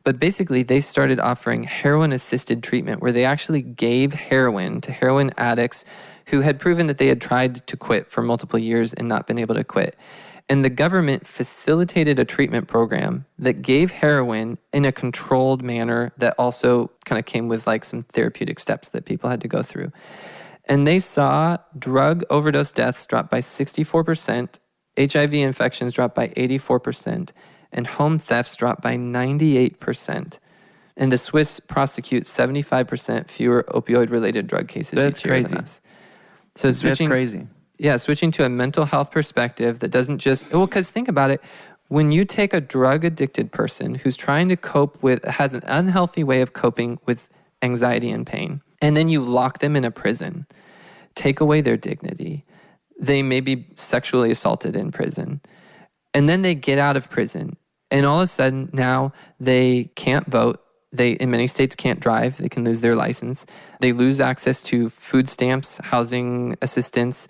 But basically, they started offering heroin-assisted treatment where they actually gave heroin to heroin addicts who had proven that they had tried to quit for multiple years and not been able to quit. And the government facilitated a treatment program that gave heroin in a controlled manner that also kind of came with like some therapeutic steps that people had to go through. And they saw drug overdose deaths drop by 64%, HIV infections drop by 84%, and home thefts dropped by 98%. And the Swiss prosecute 75% fewer opioid-related drug cases each year than us. So That's crazy. Yeah, switching to a mental health perspective that doesn't just... Well, because think about it. When you take a drug-addicted person who's trying to cope with... has an unhealthy way of coping with anxiety and pain, and then you lock them in a prison, take away their dignity, they may be sexually assaulted in prison, and then they get out of prison, and all of a sudden now they can't vote. They, in many states, can't drive. They can lose their license. They lose access to food stamps, housing assistance.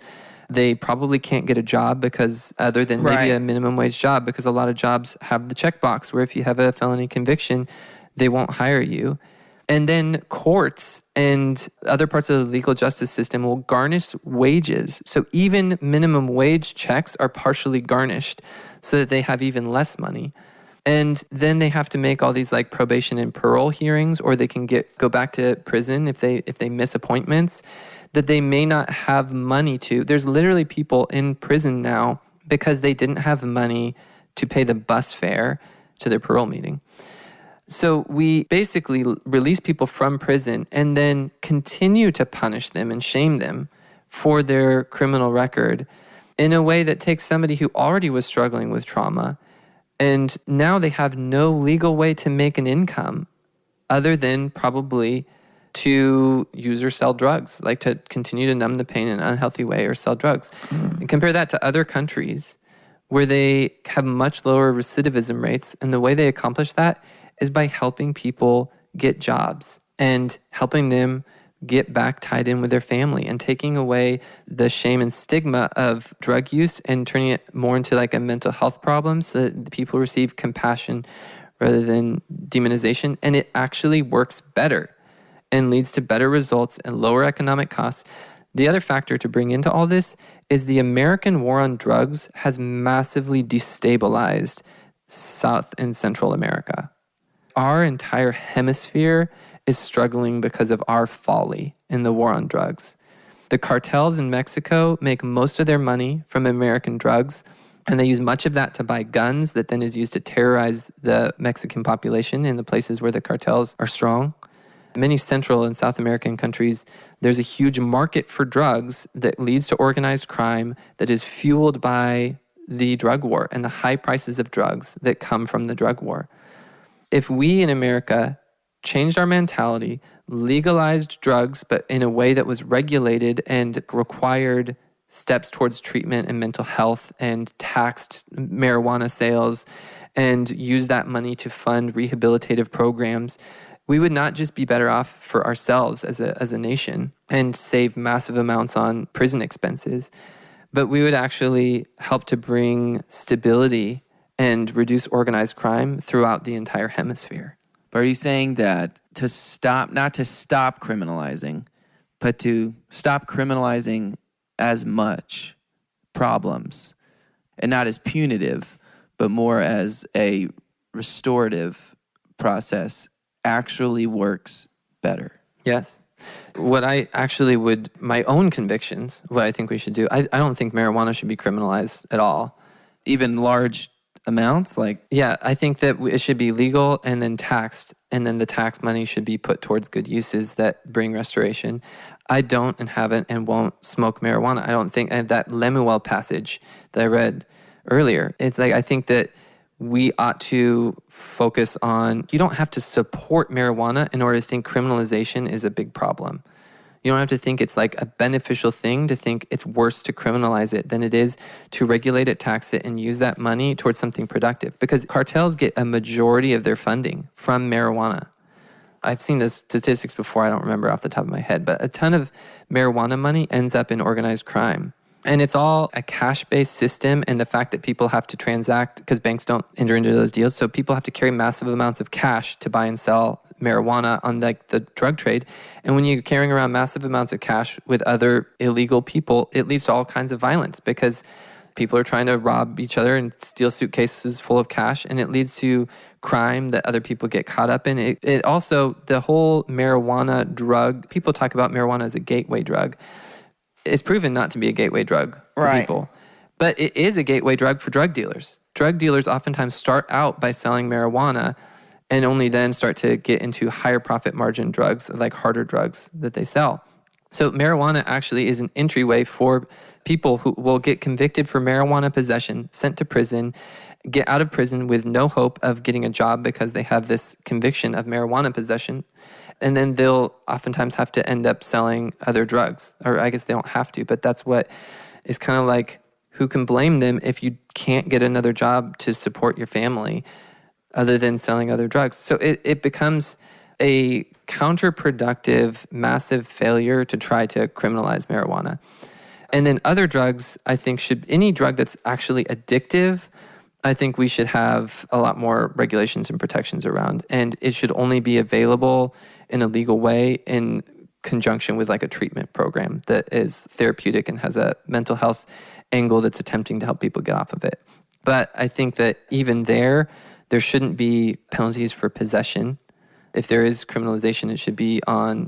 They probably can't get a job because other than maybe a minimum wage job, because a lot of jobs have the checkbox where if you have a felony conviction, they won't hire you. And then courts and other parts of the legal justice system will garnish wages. So even minimum wage checks are partially garnished so that they have even less money. And then they have to make all these like probation and parole hearings, or they can go back to prison if they miss appointments that they may not have money to. There's literally people in prison now because they didn't have money to pay the bus fare to their parole meeting. So we basically release people from prison and then continue to punish them and shame them for their criminal record in a way that takes somebody who already was struggling with trauma, and now they have no legal way to make an income other than probably to use or sell drugs, like to continue to numb the pain in an unhealthy way or sell drugs. And compare that to other countries where they have much lower recidivism rates. And the way they accomplish that is by helping people get jobs and helping them get back tied in with their family and taking away the shame and stigma of drug use and turning it more into like a mental health problem so that people receive compassion rather than demonization. And it actually works better and leads to better results and lower economic costs. The other factor to bring into all this is the American war on drugs has massively destabilized South and Central America. Our entire hemisphere is struggling because of our folly in the war on drugs. The cartels in Mexico make most of their money from American drugs, and they use much of that to buy guns that then is used to terrorize the Mexican population in the places where the cartels are strong. Many Central and South American countries, there's a huge market for drugs that leads to organized crime that is fueled by the drug war and the high prices of drugs that come from the drug war. If we in America changed our mentality, legalized drugs, but in a way that was regulated and required steps towards treatment and mental health and taxed marijuana sales and used that money to fund rehabilitative programs, we would not just be better off for ourselves as a nation and save massive amounts on prison expenses, but we would actually help to bring stability and reduce organized crime throughout the entire hemisphere. But are you saying that not to stop criminalizing, but to stop criminalizing as much problems and not as punitive, but more as a restorative process actually works better? Yes. What I actually my own convictions, what I think we should do, I don't think marijuana should be criminalized at all. Even large amounts? Yeah, I think that it should be legal and then taxed, and then the tax money should be put towards good uses that bring restoration. I don't and haven't and won't smoke marijuana. I don't think, and that Lemuel passage that I read earlier, it's I think that we ought to focus on, you don't have to support marijuana in order to think criminalization is a big problem. You don't have to think it's a beneficial thing to think it's worse to criminalize it than it is to regulate it, tax it, and use that money towards something productive. Because cartels get a majority of their funding from marijuana. I've seen the statistics before, I don't remember off the top of my head, but a ton of marijuana money ends up in organized crime. And it's all a cash-based system, and the fact that people have to transact, because banks don't enter into those deals, so people have to carry massive amounts of cash to buy and sell marijuana on the drug trade. And when you're carrying around massive amounts of cash with other illegal people, it leads to all kinds of violence because people are trying to rob each other and steal suitcases full of cash, and it leads to crime that other people get caught up in. It also, the whole marijuana drug, people talk about marijuana as a gateway drug. It's proven not to be a gateway drug for people. But it is a gateway drug for drug dealers. Drug dealers oftentimes start out by selling marijuana and only then start to get into higher profit margin drugs, like harder drugs that they sell. So marijuana actually is an entryway for people who will get convicted for marijuana possession, sent to prison, get out of prison with no hope of getting a job because they have this conviction of marijuana possession. And then they'll oftentimes have to end up selling other drugs. Or I guess they don't have to, but that's what is kind of like, who can blame them if you can't get another job to support your family other than selling other drugs? So it becomes a counterproductive, massive failure to try to criminalize marijuana. And then other drugs, I think any drug that's actually addictive, I think we should have a lot more regulations and protections around. And it should only be available in a legal way in conjunction with a treatment program that is therapeutic and has a mental health angle that's attempting to help people get off of it. But I think that even there shouldn't be penalties for possession. If there is criminalization, it should be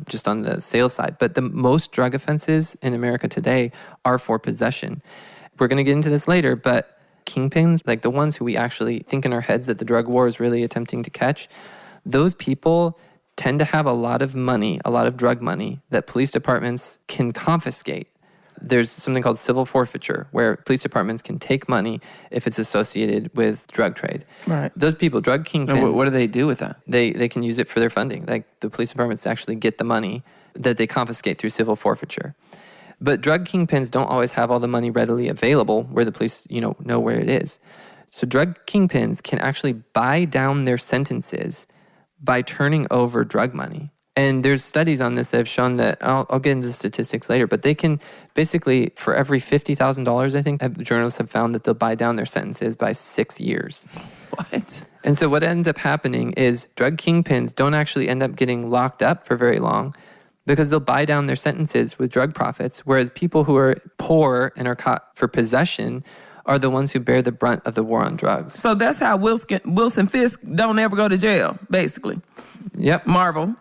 just on the sales side. But the most drug offenses in America today are for possession. We're going to get into this later, but kingpins, like the ones who we actually think in our heads that the drug war is really attempting to catch, those people tend to have a lot of money, a lot of drug money that police departments can confiscate. There's something called civil forfeiture, where police departments can take money if it's associated with drug trade. Right. Those people, drug kingpins... What do they do with that? They can use it for their funding. The police departments actually get the money that they confiscate through civil forfeiture. But drug kingpins don't always have all the money readily available where the police, know where it is. So drug kingpins can actually buy down their sentences by turning over drug money. And there's studies on this that have shown that, I'll get into the statistics later, but they can basically, for every $50,000, I think, journalists have found that they'll buy down their sentences by 6 years. What? And so what ends up happening is drug kingpins don't actually end up getting locked up for very long because they'll buy down their sentences with drug profits, whereas people who are poor and are caught for possession are the ones who bear the brunt of the war on drugs. So that's how Wilson Fisk don't ever go to jail, basically. Yep. Marvel.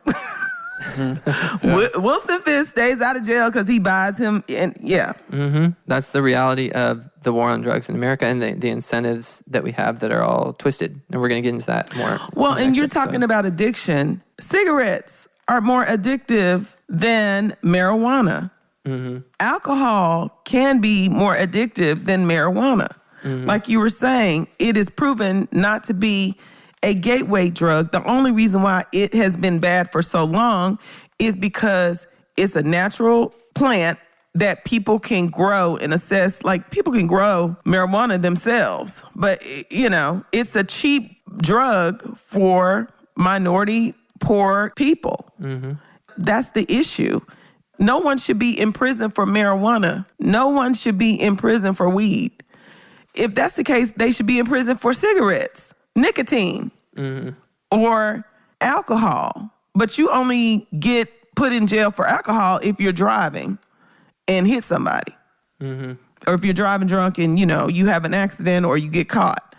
Wilson Fisk stays out of jail because he buys him, and yeah. Mm-hmm. That's the reality of the war on drugs in America and the incentives that we have that are all twisted. And we're going to get into that more. Well, and you're talking about addiction. Cigarettes are more addictive than marijuana. Mm-hmm. Alcohol can be more addictive than marijuana. Mm-hmm. Like you were saying, it is proven not to be a gateway drug. The only reason why it has been bad for so long is because it's a natural plant that people can grow and assess. Like, people can grow marijuana themselves, but it's a cheap drug for minority poor people. Mm-hmm. That's the issue. No one should be in prison for marijuana. No one should be in prison for weed. If that's the case, they should be in prison for cigarettes, nicotine, or alcohol. But you only get put in jail for alcohol if you're driving and hit somebody. Mm-hmm. Or if you're driving drunk and, you have an accident or you get caught.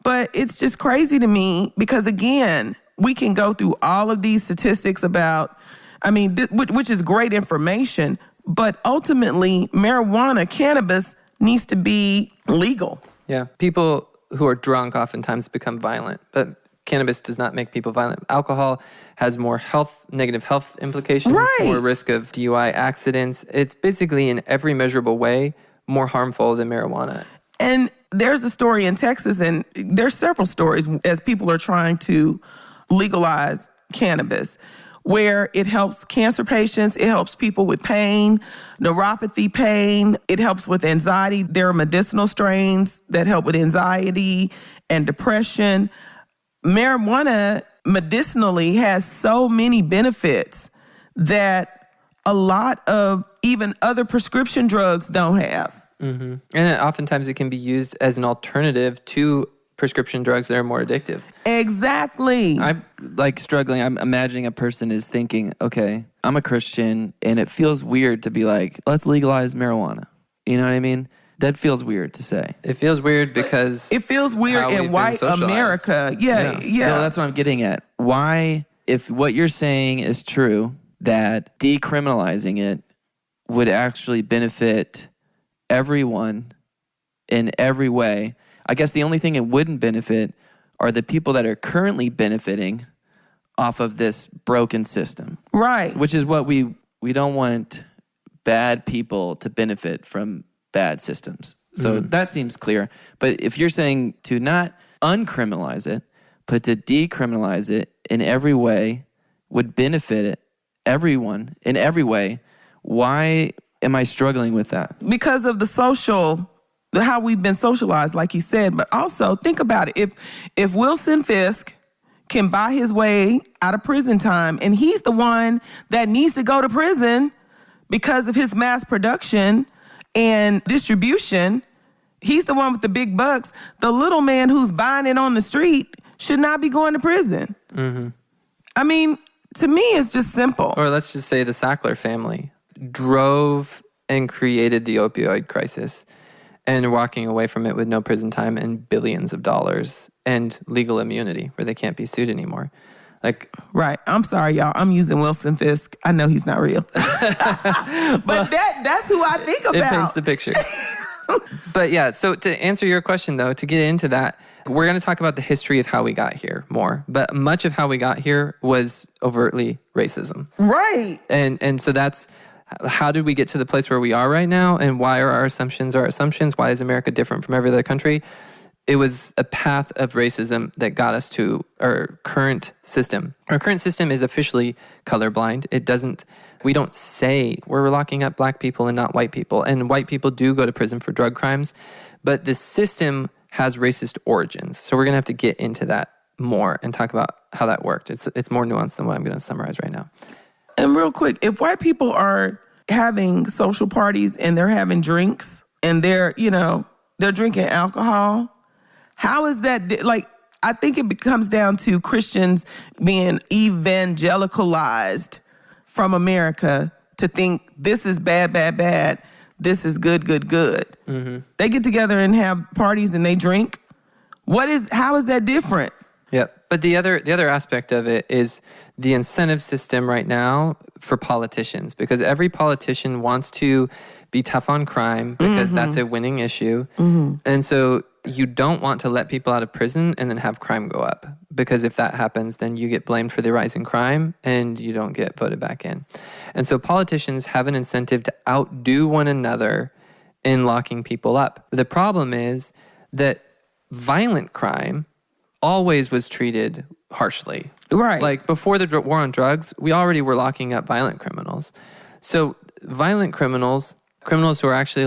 But it's just crazy to me because, again, we can go through all of these statistics about, which is great information, but ultimately marijuana, cannabis needs to be legal. Yeah. People who are drunk oftentimes become violent, but cannabis does not make people violent. Alcohol has more negative health implications, more risk of DUI accidents. It's basically in every measurable way more harmful than marijuana. And there's a story in Texas, and there's several stories as people are trying to legalize cannabis, where it helps cancer patients, it helps people with pain, neuropathy pain, it helps with anxiety. There are medicinal strains that help with anxiety and depression. Marijuana medicinally has so many benefits that a lot of even other prescription drugs don't have. Mm-hmm. And oftentimes it can be used as an alternative to prescription drugs that are more addictive. Exactly. I'm struggling. I'm imagining a person is thinking, okay, I'm a Christian and it feels weird to be like, let's legalize marijuana. You know what I mean? That feels weird to say. It feels weird because it feels weird in white America. Yeah. No, that's what I'm getting at. Why, if what you're saying is true, that decriminalizing it would actually benefit everyone in every way, I guess the only thing it wouldn't benefit are the people that are currently benefiting off of this broken system. Right. Which is what we don't want bad people to benefit from bad systems. So that seems clear. But if you're saying to not uncriminalize it, but to decriminalize it in every way would benefit everyone in every way, why am I struggling with that? Because of how we've been socialized, like he said. But also, think about it. If Wilson Fisk can buy his way out of prison time, and he's the one that needs to go to prison because of his mass production and distribution, he's the one with the big bucks. The little man who's buying it on the street should not be going to prison. Mm-hmm. To me, it's just simple. Or let's just say the Sackler family drove and created the opioid crisis and are walking away from it with no prison time and billions of dollars and legal immunity where they can't be sued anymore. Right. I'm sorry, y'all. I'm using Wilson Fisk. I know he's not real. But that's who I think about. It paints the picture. But yeah, so to answer your question, though, to get into that, we're going to talk about the history of how we got here more. But much of how we got here was overtly racism. Right. And so that's how did we get to the place where we are right now, and why are our assumptions our assumptions? Why is America different from every other country? It was a path of racism that got us to our current system. Our current system is officially colorblind. It doesn't We don't say we're locking up black people and not white people. And white people do go to prison for drug crimes, but the system has racist origins. So we're going to have to get into that more and talk about how that worked. It's more nuanced than what I'm going to summarize right now. And real quick, if white people are having social parties and they're having drinks and they're drinking alcohol, how is that, like, I think it comes down to Christians being evangelicalized from America to think this is bad, bad, bad. This is good, good, good. Mm-hmm. They get together and have parties and they drink. How is that different? Yep. But the other aspect of it is the incentive system right now for politicians, because every politician wants to be tough on crime because that's a winning issue. Mm-hmm. And so you don't want to let people out of prison and then have crime go up, because if that happens, then you get blamed for the rise in crime and you don't get voted back in. And so politicians have an incentive to outdo one another in locking people up. The problem is that violent crime always was treated harshly. Right. Like before the war on drugs, we already were locking up violent criminals. So violent criminals who are actually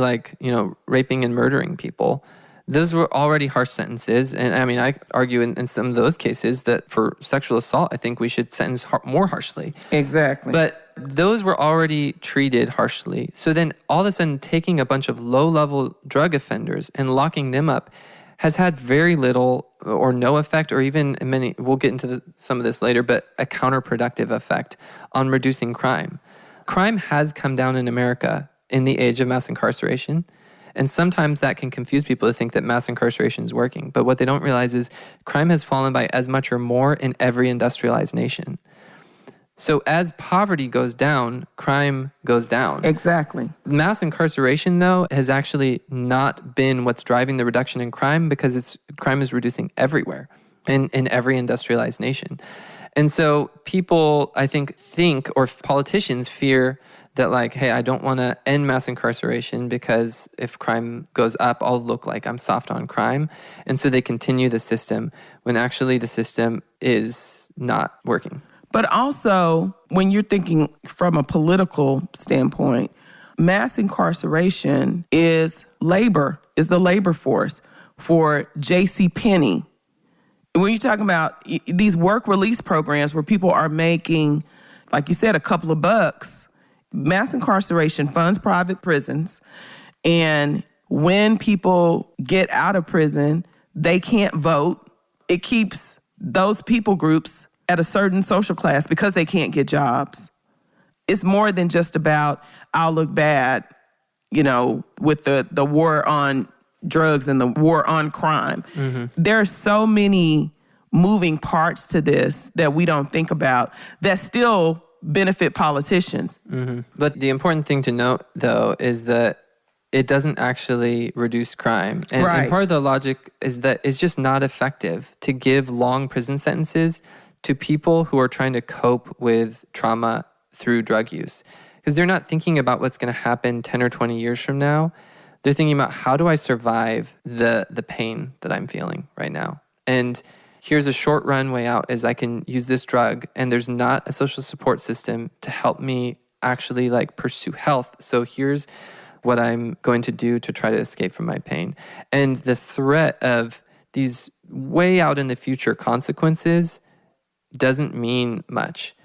raping and murdering people, those were already harsh sentences. And I mean, I argue in some of those cases that for sexual assault, I think we should sentence more harshly. Exactly. But those were already treated harshly. So then all of a sudden taking a bunch of low-level drug offenders and locking them up has had very little or no effect, or even many, we'll get into some of this later, but a counterproductive effect on reducing crime. Crime has come down in America in the age of mass incarceration. And sometimes that can confuse people to think that mass incarceration is working. But what they don't realize is crime has fallen by as much or more in every industrialized nation. So as poverty goes down, crime goes down. Exactly. Mass incarceration, though, has actually not been what's driving the reduction in crime, because crime is reducing everywhere in every industrialized nation. And so people, I think, or politicians fear that, like, hey, I don't want to end mass incarceration because if crime goes up, I'll look like I'm soft on crime. And so they continue the system when actually the system is not working. But also, when you're thinking from a political standpoint, mass incarceration is the labor force for JCPenney. When you're talking about these work release programs where people are making, like you said, a couple of bucks, mass incarceration funds private prisons. And when people get out of prison, they can't vote. It keeps those people groups at a certain social class because they can't get jobs. It's more than just about, I'll look bad, with the war on drugs and the war on crime. Mm-hmm. There are so many moving parts to this that we don't think about that still benefit politicians. Mm-hmm. But the important thing to note, though, is that it doesn't actually reduce crime. And, right. And part of the logic is that it's just not effective to give long prison sentences to people who are trying to cope with trauma through drug use. Because they're not thinking about what's going to happen 10 or 20 years from now. They're thinking about, how do I survive the pain that I'm feeling right now? And here's a short run way out, is I can use this drug, and there's not a social support system to help me actually pursue health. So here's what I'm going to do to try to escape from my pain. And the threat of these way out in the future consequences doesn't mean much.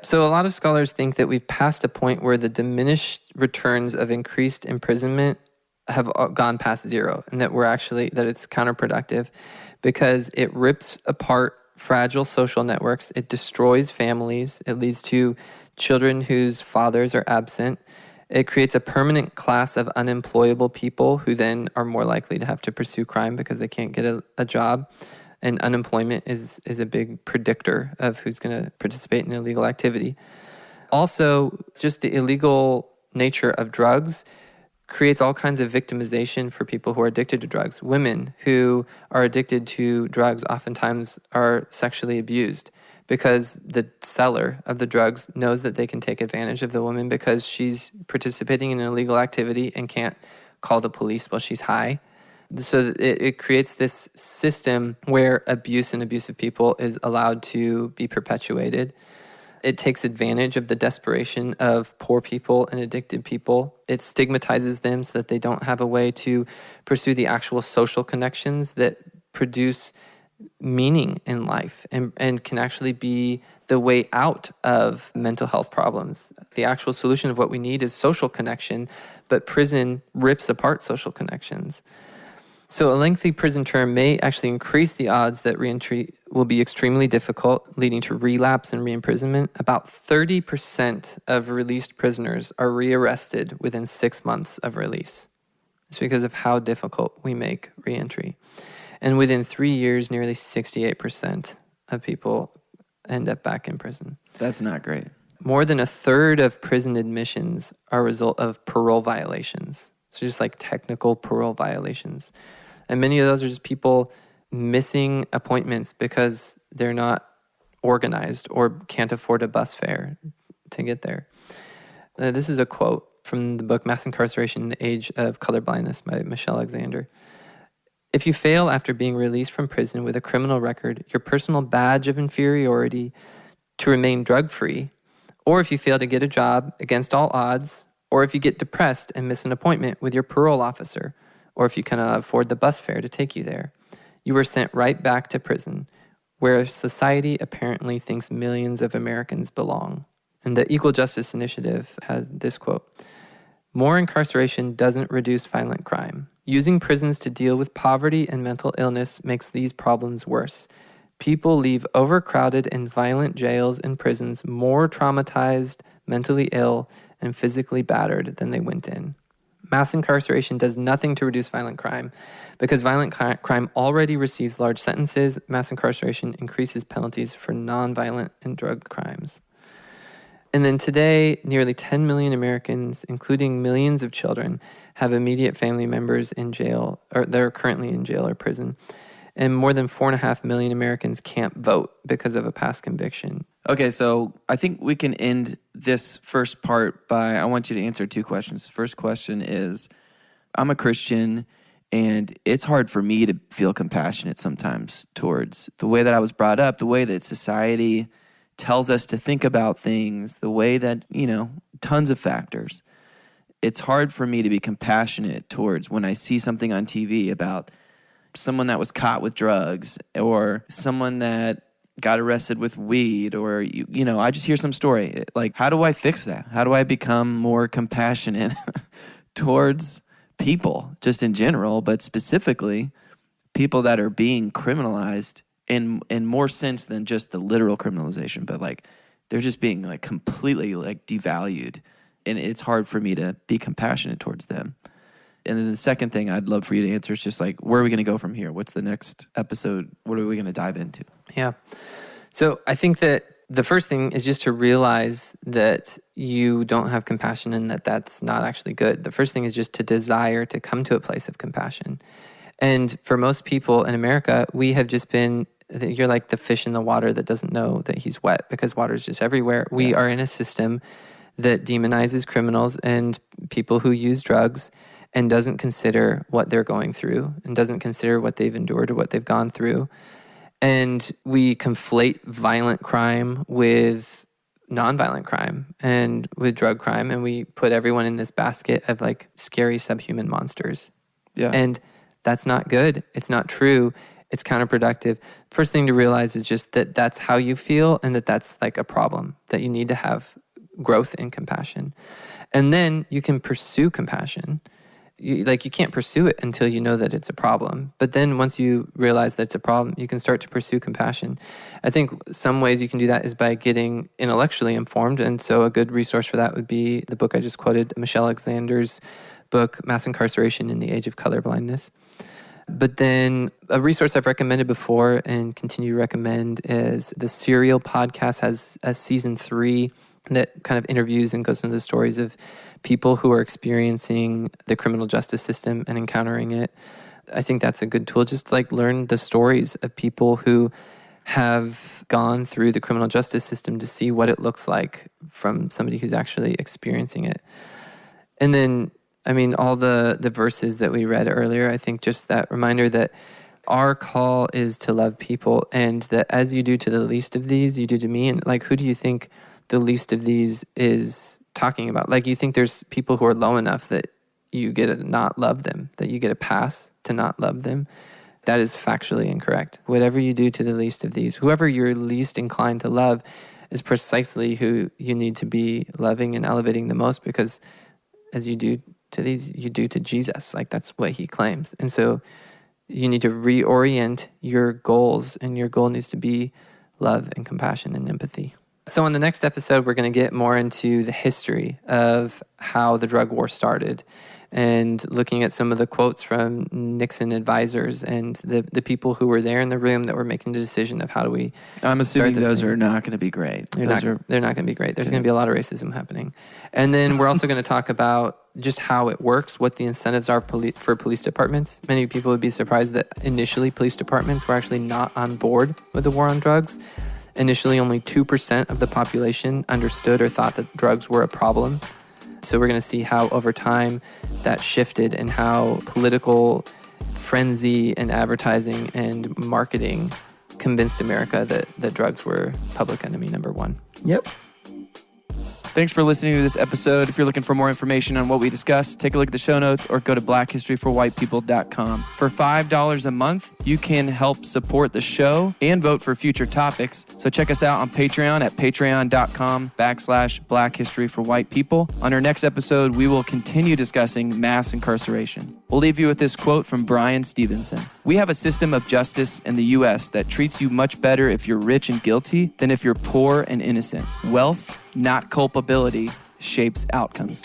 So a lot of scholars think that we've passed a point where the diminished returns of increased imprisonment have gone past zero, and that it's counterproductive because it rips apart fragile social networks. It destroys families. It leads to children whose fathers are absent. It creates a permanent class of unemployable people who then are more likely to have to pursue crime because they can't get a job. And unemployment is a big predictor of who's going to participate in illegal activity. Also, just the illegal nature of drugs creates all kinds of victimization for people who are addicted to drugs. Women who are addicted to drugs oftentimes are sexually abused because the seller of the drugs knows that they can take advantage of the woman because she's participating in an illegal activity and can't call the police while she's high. So it creates this system where abuse and abusive people is allowed to be perpetuated. it takes advantage of the desperation of poor people and addicted people. It stigmatizes them so that they don't have a way to pursue the actual social connections that produce meaning in life and can actually be the way out of mental health problems. The actual solution of what we need is social connection, but prison rips apart social connections. So a lengthy prison term may actually increase the odds that reentry will be extremely difficult, leading to relapse and re-imprisonment. About 30% of released prisoners are rearrested within 6 months of release. It's because of how difficult we make reentry. And within 3 years, nearly 68% of people end up back in prison. That's not great. More than a third of prison admissions are a result of parole violations. So just like technical parole violations. And many of those are just people missing appointments because they're not organized or can't afford a bus fare to get there. This is a quote from the book Mass Incarceration in the Age of Colorblindness by Michelle Alexander. If you fail after being released from prison with a criminal record, your personal badge of inferiority to remain drug-free, or if you fail to get a job against all odds, or if you get depressed and miss an appointment with your parole officer, or if you cannot afford the bus fare to take you there, you are sent right back to prison, where society apparently thinks millions of Americans belong. And the Equal Justice Initiative has this quote: "More incarceration doesn't reduce violent crime. Using prisons to deal with poverty and mental illness makes these problems worse. People leave overcrowded and violent jails and prisons more traumatized, mentally ill, and physically battered than they went in. Mass incarceration does nothing to reduce violent crime. Because violent crime already receives large sentences, mass incarceration increases penalties for nonviolent and drug crimes." And then today, nearly 10 million Americans, including millions of children, have immediate family members in jail, or they're currently in jail or prison. And more than 4.5 million Americans can't vote because of a past conviction. Okay, so I think we can end this first part by, I want you to answer two questions. The first question is, I'm a Christian, and it's hard for me to feel compassionate sometimes towards the way that I was brought up, the way that society tells us to think about things, the way that, tons of factors. It's hard for me to be compassionate towards when I see something on TV about someone that was caught with drugs or someone that got arrested with weed, or, I just hear some story. Like, how do I fix that? How do I become more compassionate towards people just in general, but specifically people that are being criminalized in more sense than just the literal criminalization, but like they're just being like completely like devalued, and it's hard for me to be compassionate towards them. And then the second thing I'd love for you to answer is just like, where are we going to go from here? What's the next episode? What are we going to dive into? Yeah. So I think that the first thing is just to realize that you don't have compassion and that that's not actually good. The first thing is just to desire to come to a place of compassion. And for most people in America, we have just been, you're like the fish in the water that doesn't know that he's wet because water is just everywhere. We are in a system that demonizes criminals and people who use drugs and doesn't consider what they're going through and doesn't consider what they've endured or what they've gone through. And we conflate violent crime with nonviolent crime and with drug crime, and we put everyone in this basket of like scary subhuman monsters. Yeah. And that's not good. It's not true. It's counterproductive. First thing to realize is just that that's how you feel and that that's like a problem, that you need to have growth in compassion. And then you can pursue compassion. You can't pursue it until you know that it's a problem. But then once you realize that it's a problem, you can start to pursue compassion. I think some ways you can do that is by getting intellectually informed. And so a good resource for that would be the book I just quoted, Michelle Alexander's book, Mass Incarceration in the Age of Colorblindness. But then a resource I've recommended before and continue to recommend is the Serial podcast has a season 3 that kind of interviews and goes into the stories of people who are experiencing the criminal justice system and encountering it. I think that's a good tool, just to like learn the stories of people who have gone through the criminal justice system to see what it looks like from somebody who's actually experiencing it. And then, all the verses that we read earlier, I think just that reminder that our call is to love people, and that as you do to the least of these, you do to me. And like, who do you think the least of these is talking about. Like, you think there's people who are low enough that you get to not love them, that you get a pass to not love them. That is factually incorrect. Whatever you do to the least of these, whoever you're least inclined to love is precisely who you need to be loving and elevating the most, because as you do to these, you do to Jesus. Like, that's what he claims. And so you need to reorient your goals, and your goal needs to be love and compassion and empathy. So in the next episode, we're going to get more into the history of how the drug war started, and looking at some of the quotes from Nixon advisors and the people who were there in the room that were making the decision of how do we I'm assuming those thing. are not going to be great. They're not going to be great. There's going to be a lot of racism happening. And then we're also going to talk about just how it works, what the incentives are for police departments. Many people would be surprised that initially police departments were actually not on board with the war on drugs. Initially, only 2% of the population understood or thought that drugs were a problem. So we're going to see how over time that shifted, and how political frenzy and advertising and marketing convinced America that drugs were public enemy number one. Yep. Thanks for listening to this episode. If you're looking for more information on what we discussed, take a look at the show notes or go to blackhistoryforwhitepeople.com. For $5 a month, you can help support the show and vote for future topics. So check us out on Patreon at patreon.com/blackhistoryforwhitepeople. On our next episode, we will continue discussing mass incarceration. We'll leave you with this quote from Brian Stevenson. "We have a system of justice in the U.S. that treats you much better if you're rich and guilty than if you're poor and innocent. Wealth, not culpability, shapes outcomes."